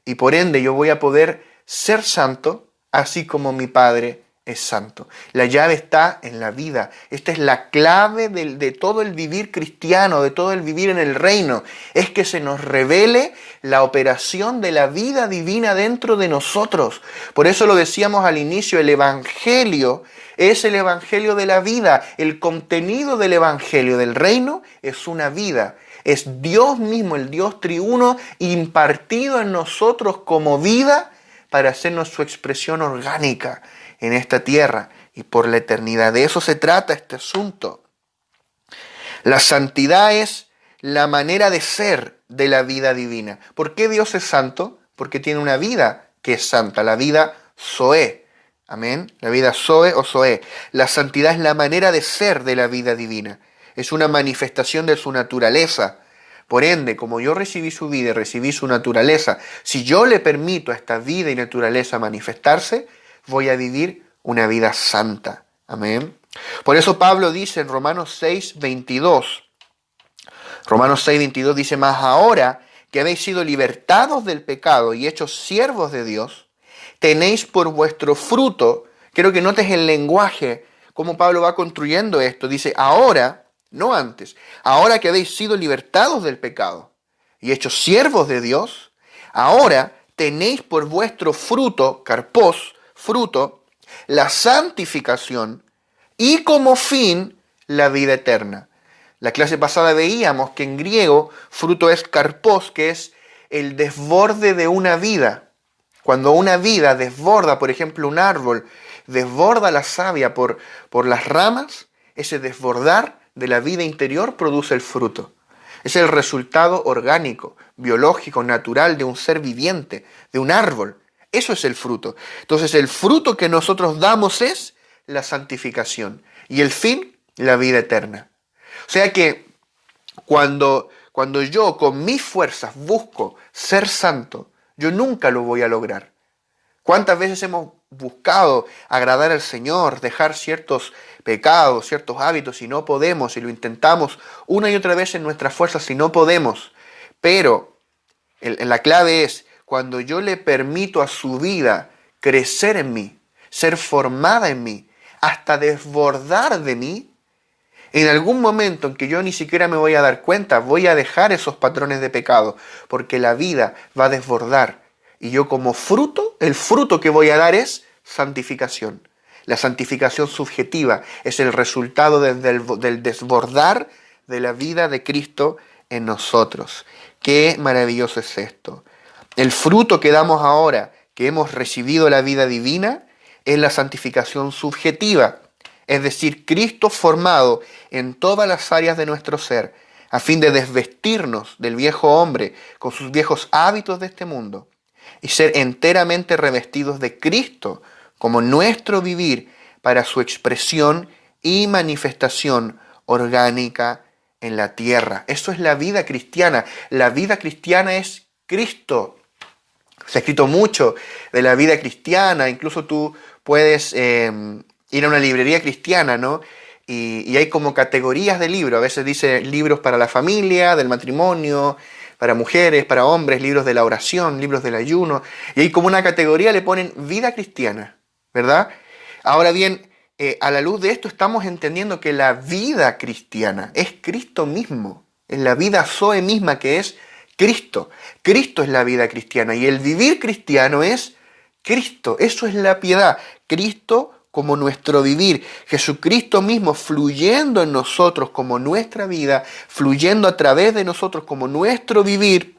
Y por ende yo voy a poder ser santo así como mi Padre es santo. La llave está en la vida. Esta es la clave de todo el vivir cristiano, de todo el vivir en el reino. Es que se nos revele la operación de la vida divina dentro de nosotros. Por eso lo decíamos al inicio, el Evangelio es el Evangelio de la vida. El contenido del Evangelio del reino es una vida. Es Dios mismo, el Dios triuno, impartido en nosotros como vida para hacernos su expresión orgánica en esta tierra y por la eternidad. De eso se trata este asunto. La santidad es la manera de ser de la vida divina. ¿Por qué Dios es santo? Porque tiene una vida que es santa, la vida Zoé. Amén. La vida Zoe o Zoé. La santidad es la manera de ser de la vida divina. Es una manifestación de su naturaleza. Por ende, como yo recibí su vida y recibí su naturaleza, si yo le permito a esta vida y naturaleza manifestarse, voy a vivir una vida santa. Amén. Por eso Pablo dice en Romanos 6:22. Romanos 6:22 dice, mas ahora que habéis sido libertados del pecado y hechos siervos de Dios, tenéis por vuestro fruto, quiero que notes el lenguaje, cómo Pablo va construyendo esto. Dice, ahora, no antes, ahora que habéis sido libertados del pecado y hechos siervos de Dios, ahora tenéis por vuestro fruto, karpos, fruto, la santificación y como fin la vida eterna. La clase pasada veíamos que en griego fruto es karpos, que es el desborde de una vida. Cuando una vida desborda, por ejemplo, un árbol, desborda la savia por las ramas, ese desbordar de la vida interior produce el fruto. Es el resultado orgánico, biológico, natural de un ser viviente, de un árbol. Eso es el fruto. Entonces el fruto que nosotros damos es la santificación y el fin, la vida eterna. O sea que cuando yo con mis fuerzas busco ser santo, yo nunca lo voy a lograr. ¿Cuántas veces hemos buscado agradar al Señor, dejar ciertos pecados, ciertos hábitos y no podemos, y lo intentamos una y otra vez en nuestras fuerzas y no podemos? Pero la clave es cuando yo le permito a su vida crecer en mí, ser formada en mí, hasta desbordar de mí, en algún momento en que yo ni siquiera me voy a dar cuenta, voy a dejar esos patrones de pecado, porque la vida va a desbordar. Y yo como fruto, el fruto que voy a dar es santificación. La santificación subjetiva es el resultado del desbordar de la vida de Cristo en nosotros. Qué maravilloso es esto. El fruto que damos ahora, que hemos recibido la vida divina, es la santificación subjetiva. Es decir, Cristo formado en todas las áreas de nuestro ser, a fin de desvestirnos del viejo hombre con sus viejos hábitos de este mundo y ser enteramente revestidos de Cristo como nuestro vivir para su expresión y manifestación orgánica en la tierra. Eso es la vida cristiana. La vida cristiana es Cristo. Se ha escrito mucho de la vida cristiana, incluso tú puedes ir a una librería cristiana, ¿no? Y hay como categorías de libros. A veces dice libros para la familia, del matrimonio, para mujeres, para hombres, libros de la oración, libros del ayuno. Y hay como una categoría, le ponen vida cristiana, ¿verdad? Ahora bien, a la luz de esto estamos entendiendo que la vida cristiana es Cristo mismo, es la vida Zoe misma que es Cristo. Cristo es la vida cristiana y el vivir cristiano es Cristo. Eso es la piedad. Cristo como nuestro vivir. Jesucristo mismo fluyendo en nosotros como nuestra vida, fluyendo a través de nosotros como nuestro vivir.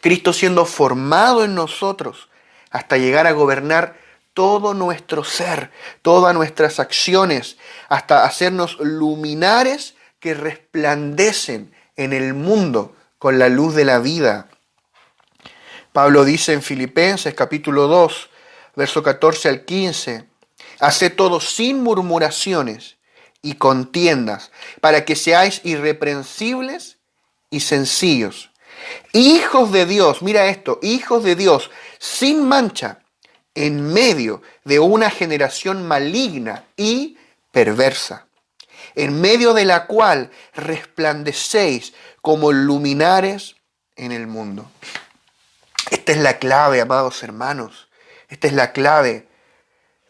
Cristo siendo formado en nosotros hasta llegar a gobernar todo nuestro ser, todas nuestras acciones, hasta hacernos luminares que resplandecen en el mundo con la luz de la vida. Pablo dice en Filipenses capítulo 2, verso 14 al 15, haced todo sin murmuraciones y contiendas, para que seáis irreprensibles y sencillos, hijos de Dios, mira esto, hijos de Dios, sin mancha, en medio de una generación maligna y perversa, en medio de la cual resplandecéis como luminares en el mundo. Esta es la clave, amados hermanos. Esta es la clave.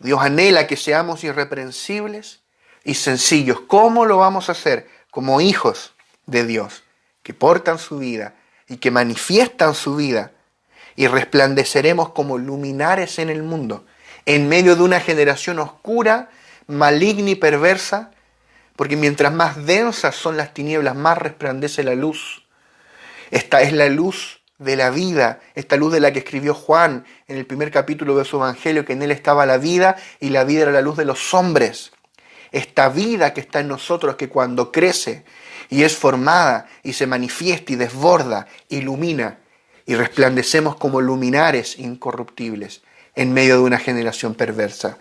Dios anhela que seamos irreprensibles y sencillos. ¿Cómo lo vamos a hacer? Como hijos de Dios, que portan su vida y que manifiestan su vida, y resplandeceremos como luminares en el mundo, en medio de una generación oscura, maligna y perversa, porque mientras más densas son las tinieblas, más resplandece la luz. Esta es la luz de la vida, esta luz de la que escribió Juan en el primer capítulo de su Evangelio, que en él estaba la vida y la vida era la luz de los hombres. Esta vida que está en nosotros, que cuando crece y es formada y se manifiesta y desborda, ilumina y resplandecemos como luminares incorruptibles en medio de una generación perversa.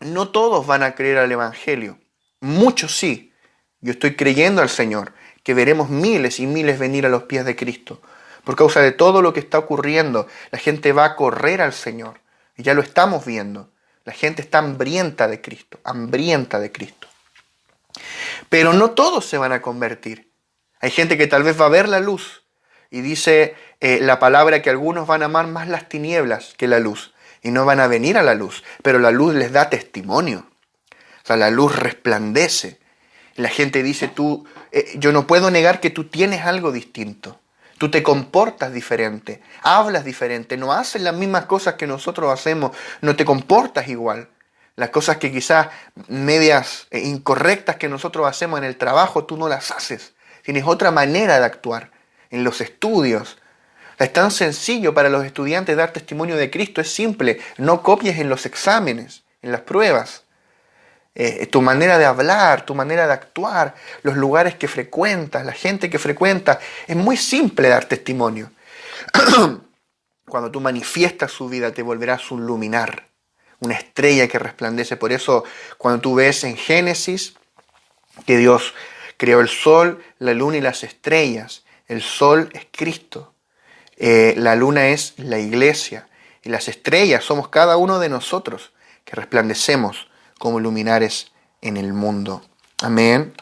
No todos van a creer al Evangelio, muchos sí. Yo estoy creyendo al Señor, que veremos miles y miles venir a los pies de Cristo. Por causa de todo lo que está ocurriendo, la gente va a correr al Señor. Y ya lo estamos viendo. La gente está hambrienta de Cristo, hambrienta de Cristo. Pero no todos se van a convertir. Hay gente que tal vez va a ver la luz y dice la palabra que algunos van a amar más las tinieblas que la luz y no van a venir a la luz, pero la luz les da testimonio. O sea, la luz resplandece. La gente dice, yo no puedo negar que tú tienes algo distinto. Tú te comportas diferente, hablas diferente, no haces las mismas cosas que nosotros hacemos, no te comportas igual. Las cosas que quizás medias incorrectas que nosotros hacemos en el trabajo, tú no las haces. Tienes otra manera de actuar en los estudios. Es tan sencillo para los estudiantes dar testimonio de Cristo, es simple. No copies en los exámenes, en las pruebas. Tu manera de hablar, tu manera de actuar, los lugares que frecuentas, la gente que frecuentas. Es muy simple dar testimonio. Cuando tú manifiestas su vida, te volverás un luminar, una estrella que resplandece. Por eso, cuando tú ves en Génesis que Dios creó el sol, la luna y las estrellas, el sol es Cristo, la luna es la iglesia y las estrellas somos cada uno de nosotros que resplandecemos como luminares en el mundo. Amén.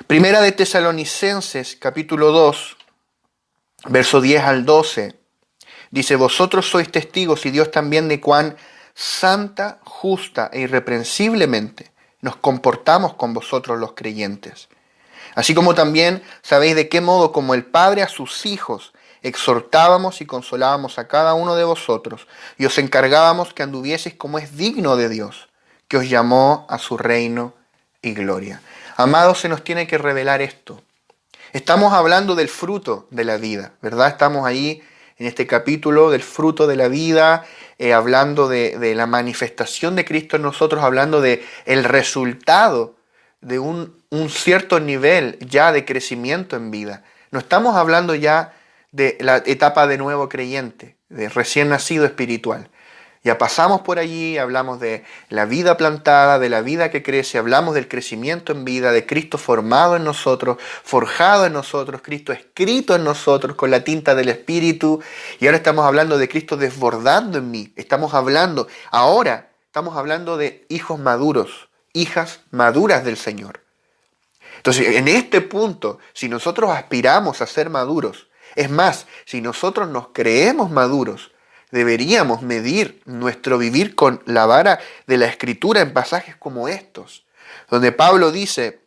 Primera de Tesalonicenses, capítulo 2, verso 10 al 12. Dice, vosotros sois testigos y Dios también de cuán santa, justa e irreprensiblemente nos comportamos con vosotros los creyentes. Así como también sabéis de qué modo como el Padre a sus hijos exhortábamos y consolábamos a cada uno de vosotros y os encargábamos que anduvieseis como es digno de Dios, que os llamó a su reino y gloria. Amados, se nos tiene que revelar esto. Estamos hablando del fruto de la vida, ¿verdad? Estamos ahí en este capítulo del fruto de la vida, hablando de la manifestación de Cristo en nosotros, hablando de el resultado de un cierto nivel ya de crecimiento en vida. No estamos hablando ya de la etapa de nuevo creyente, de recién nacido espiritual. Ya pasamos por allí, hablamos de la vida plantada, de la vida que crece, hablamos del crecimiento en vida, de Cristo formado en nosotros, forjado en nosotros, Cristo escrito en nosotros con la tinta del Espíritu, y ahora estamos hablando de Cristo desbordando en mí. Ahora estamos hablando de hijos maduros, hijas maduras del Señor. Entonces, en este punto, si nosotros aspiramos a ser maduros, es más, si nosotros nos creemos maduros, Deberíamos medir nuestro vivir con la vara de la Escritura en pasajes como estos, donde Pablo dice,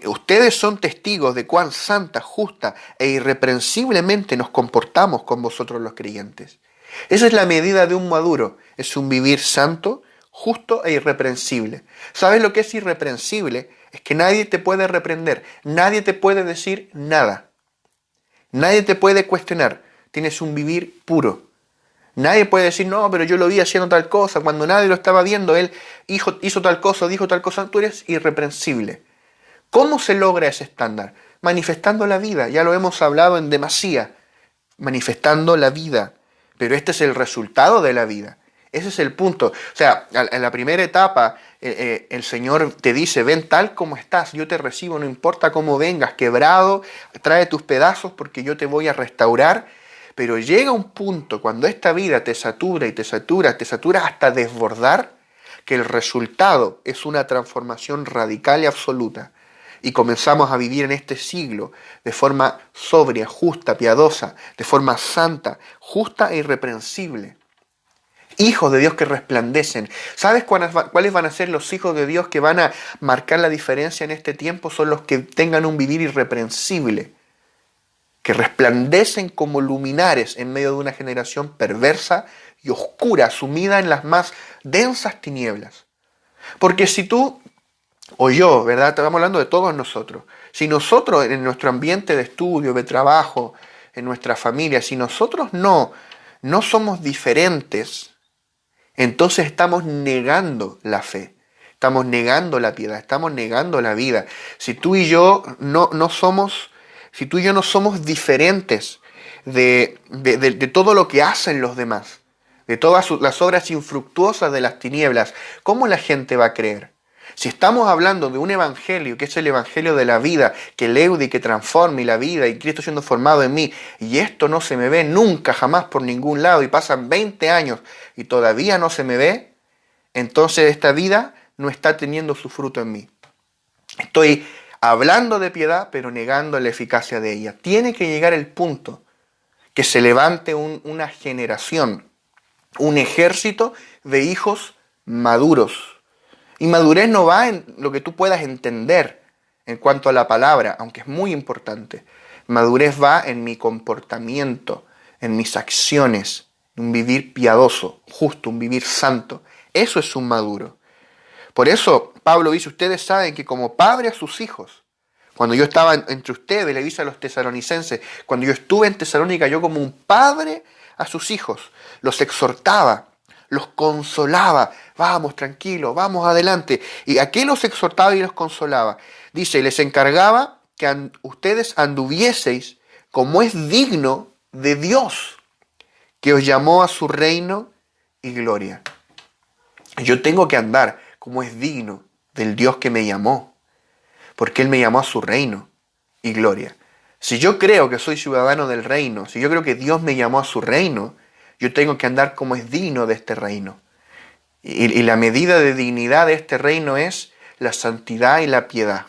ustedes son testigos de cuán santa, justa e irreprensiblemente nos comportamos con vosotros los creyentes. Esa es la medida de un maduro, es un vivir santo, justo e irreprensible. ¿Sabes lo que es irreprensible? Es que nadie te puede reprender, nadie te puede decir nada, nadie te puede cuestionar, tienes un vivir puro. Nadie puede decir, no, pero yo lo vi haciendo tal cosa, cuando nadie lo estaba viendo, él hizo tal cosa, dijo tal cosa, tú eres irreprensible. ¿Cómo se logra ese estándar? Manifestando la vida, ya lo hemos hablado en demasía, manifestando la vida, pero este es el resultado de la vida. Ese es el punto. O sea, en la primera etapa, el Señor te dice, ven tal como estás, yo te recibo, no importa cómo vengas, quebrado, trae tus pedazos porque yo te voy a restaurar. Pero llega un punto cuando esta vida te satura y te satura hasta desbordar, que el resultado es una transformación radical y absoluta. Y comenzamos a vivir en este siglo de forma sobria, justa, piadosa, de forma santa, justa e irreprensible. Hijos de Dios que resplandecen. ¿Sabes cuáles van a ser los hijos de Dios que van a marcar la diferencia en este tiempo? Son los que tengan un vivir irreprensible, que resplandecen como luminares en medio de una generación perversa y oscura, sumida en las más densas tinieblas. Porque si tú o yo, ¿verdad? Estamos hablando de todos nosotros. Si nosotros en nuestro ambiente de estudio, de trabajo, en nuestra familia, si nosotros no somos diferentes, entonces estamos negando la fe, estamos negando la piedad, estamos negando la vida. Si tú y yo no somos diferentes de todo lo que hacen los demás, de todas las obras infructuosas de las tinieblas, ¿cómo la gente va a creer? Si estamos hablando de un evangelio, que es el evangelio de la vida, que leude y que transforme la vida, y Cristo siendo formado en mí, y esto no se me ve nunca, jamás por ningún lado, y pasan 20 años y todavía no se me ve, entonces esta vida no está teniendo su fruto en mí. Estoy hablando de piedad, pero negando la eficacia de ella. Tiene que llegar el punto que se levante una generación, un ejército de hijos maduros. Y madurez no va en lo que tú puedas entender en cuanto a la palabra, aunque es muy importante. Madurez va en mi comportamiento, en mis acciones, en un vivir piadoso, justo, un vivir santo. Eso es un maduro. Por eso Pablo dice, ustedes saben que como padre a sus hijos, cuando yo estaba entre ustedes, le dice a los tesalonicenses, cuando yo estuve en Tesalónica, yo como un padre a sus hijos, los exhortaba, los consolaba, vamos, tranquilo, vamos adelante. ¿Y a qué los exhortaba y los consolaba? Dice, les encargaba que ustedes anduvieseis como es digno de Dios, que os llamó a su reino y gloria. Yo tengo que andar como es digno del Dios que me llamó, porque Él me llamó a su reino y gloria. Si yo creo que soy ciudadano del reino, si yo creo que Dios me llamó a su reino, yo tengo que andar como es digno de este reino. Y la medida de dignidad de este reino es la santidad y la piedad.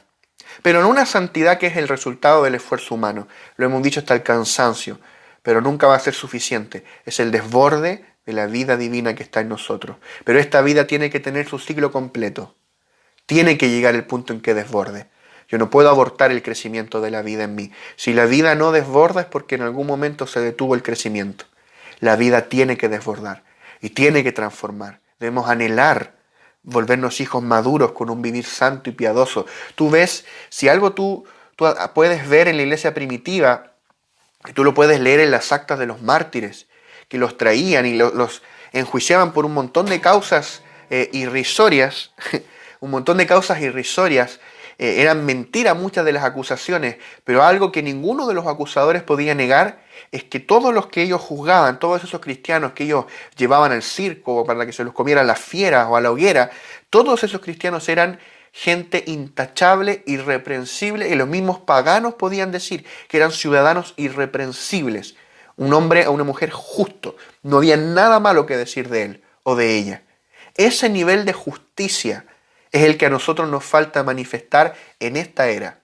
Pero no una santidad que es el resultado del esfuerzo humano. Lo hemos dicho hasta el cansancio, pero nunca va a ser suficiente. Es el desborde de la vida divina que está en nosotros. Pero esta vida tiene que tener su ciclo completo. Tiene que llegar el punto en que desborde. Yo no puedo abortar el crecimiento de la vida en mí. Si la vida no desborda es porque en algún momento se detuvo el crecimiento. La vida tiene que desbordar y tiene que transformar. Debemos anhelar volvernos hijos maduros con un vivir santo y piadoso. Tú ves, si algo tú puedes ver en la iglesia primitiva, que tú lo puedes leer en las actas de los mártires, que los traían y los enjuiciaban por un montón de causas irrisorias, un montón de causas irrisorias. Eran mentiras muchas de las acusaciones, pero algo que ninguno de los acusadores podía negar es que todos los que ellos juzgaban, todos esos cristianos que ellos llevaban al circo para que se los comieran las fieras o a la hoguera, todos esos cristianos eran gente intachable, irreprensible, y los mismos paganos podían decir que eran ciudadanos irreprensibles, un hombre o una mujer justo, no había nada malo que decir de él o de ella. Ese nivel de justicia es el que a nosotros nos falta manifestar en esta era.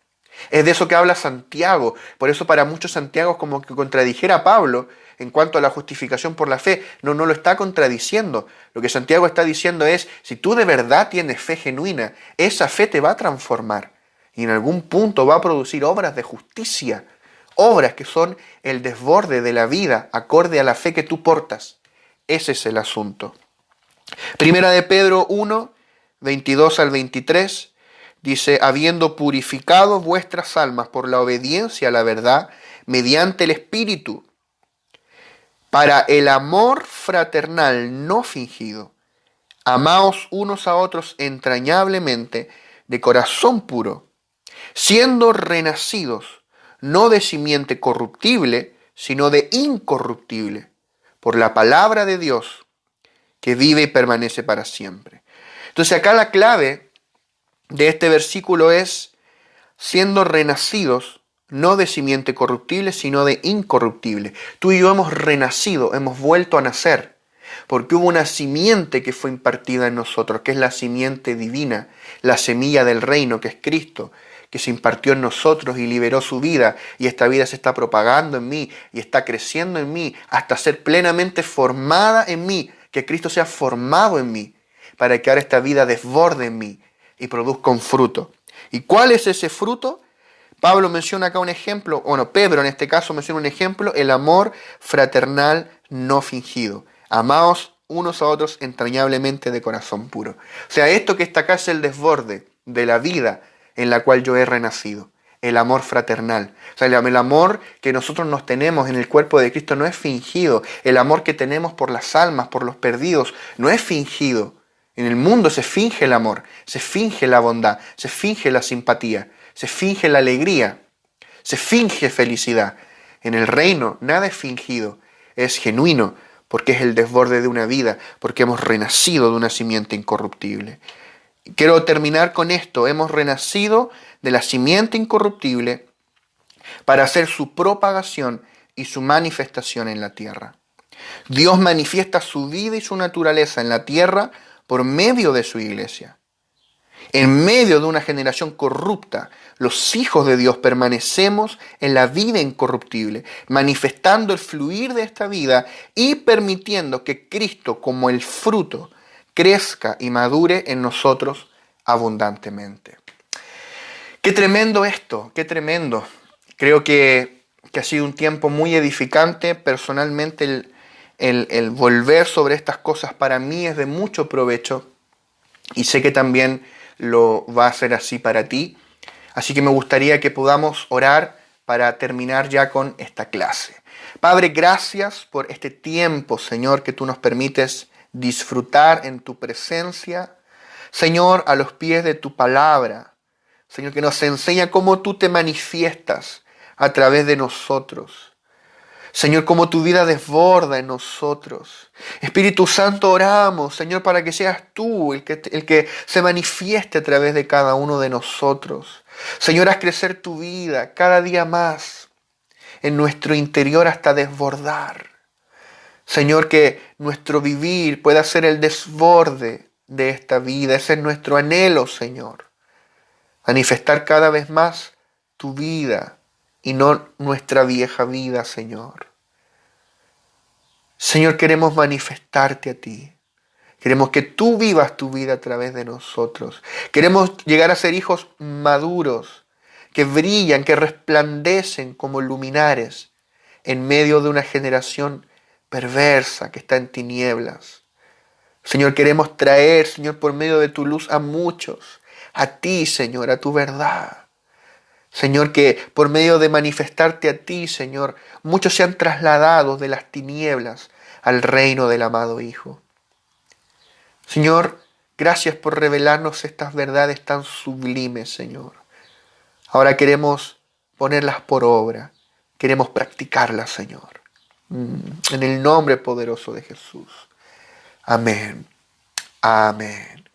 Es de eso que habla Santiago. Por eso para muchos Santiago es como que contradijera a Pablo en cuanto a la justificación por la fe. No, no lo está contradiciendo. Lo que Santiago está diciendo es, si tú de verdad tienes fe genuina, esa fe te va a transformar. Y en algún punto va a producir obras de justicia. Obras que son el desborde de la vida acorde a la fe que tú portas. Ese es el asunto. Primera de Pedro 1, 22 al 23, dice, habiendo purificado vuestras almas por la obediencia a la verdad, mediante el Espíritu, para el amor fraternal no fingido, amaos unos a otros entrañablemente, de corazón puro, siendo renacidos, no de simiente corruptible, sino de incorruptible, por la palabra de Dios, que vive y permanece para siempre. Entonces acá la clave de este versículo es siendo renacidos, no de simiente corruptible, sino de incorruptible. Tú y yo hemos renacido, hemos vuelto a nacer, porque hubo una simiente que fue impartida en nosotros, que es la simiente divina, la semilla del reino, que es Cristo, que se impartió en nosotros y liberó su vida, y esta vida se está propagando en mí, y está creciendo en mí, hasta ser plenamente formada en mí, que Cristo sea formado en mí, para que ahora esta vida desborde en mí y produzca un fruto. ¿Y cuál es ese fruto? Pablo menciona acá un ejemplo, bueno, Pedro en este caso menciona un ejemplo, el amor fraternal no fingido. Amaos unos a otros entrañablemente de corazón puro. O sea, esto que está acá es el desborde de la vida en la cual yo he renacido. El amor fraternal. O sea, el amor que nosotros nos tenemos en el cuerpo de Cristo no es fingido. El amor que tenemos por las almas, por los perdidos, no es fingido. En el mundo se finge el amor, se finge la bondad, se finge la simpatía, se finge la alegría, se finge felicidad. En el reino nada es fingido, es genuino, porque es el desborde de una vida, porque hemos renacido de una simiente incorruptible. Quiero terminar con esto, hemos renacido de la simiente incorruptible para hacer su propagación y su manifestación en la tierra. Dios manifiesta su vida y su naturaleza en la tierra por medio de su iglesia. En medio de una generación corrupta, los hijos de Dios permanecemos en la vida incorruptible, manifestando el fluir de esta vida y permitiendo que Cristo, como el fruto, crezca y madure en nosotros abundantemente. Qué tremendo esto, qué tremendo. Creo que ha sido un tiempo muy edificante. Personalmente el volver sobre estas cosas para mí es de mucho provecho y sé que también lo va a ser así para ti. Así que me gustaría que podamos orar para terminar ya con esta clase. Padre, gracias por este tiempo, Señor, que tú nos permites disfrutar en tu presencia. Señor, a los pies de tu palabra. Señor, que nos enseña cómo tú te manifiestas a través de nosotros. Señor, cómo tu vida desborda en nosotros. Espíritu Santo, oramos, Señor, para que seas tú el que se manifieste a través de cada uno de nosotros. Señor, haz crecer tu vida cada día más en nuestro interior hasta desbordar. Señor, que nuestro vivir pueda ser el desborde de esta vida. Ese es nuestro anhelo, Señor. Manifestar cada vez más tu vida y no nuestra vieja vida, Señor. Señor, queremos manifestarte a ti. Queremos que tú vivas tu vida a través de nosotros. Queremos llegar a ser hijos maduros, que brillan, que resplandecen como luminares en medio de una generación perversa que está en tinieblas. Señor, queremos traer, Señor, por medio de tu luz a muchos, a ti, Señor, a tu verdad. Señor, que por medio de manifestarte a ti, Señor, muchos sean trasladados de las tinieblas al reino del amado Hijo. Señor, gracias por revelarnos estas verdades tan sublimes, Señor. Ahora queremos ponerlas por obra, queremos practicarlas, Señor. En el nombre poderoso de Jesús. Amén. Amén.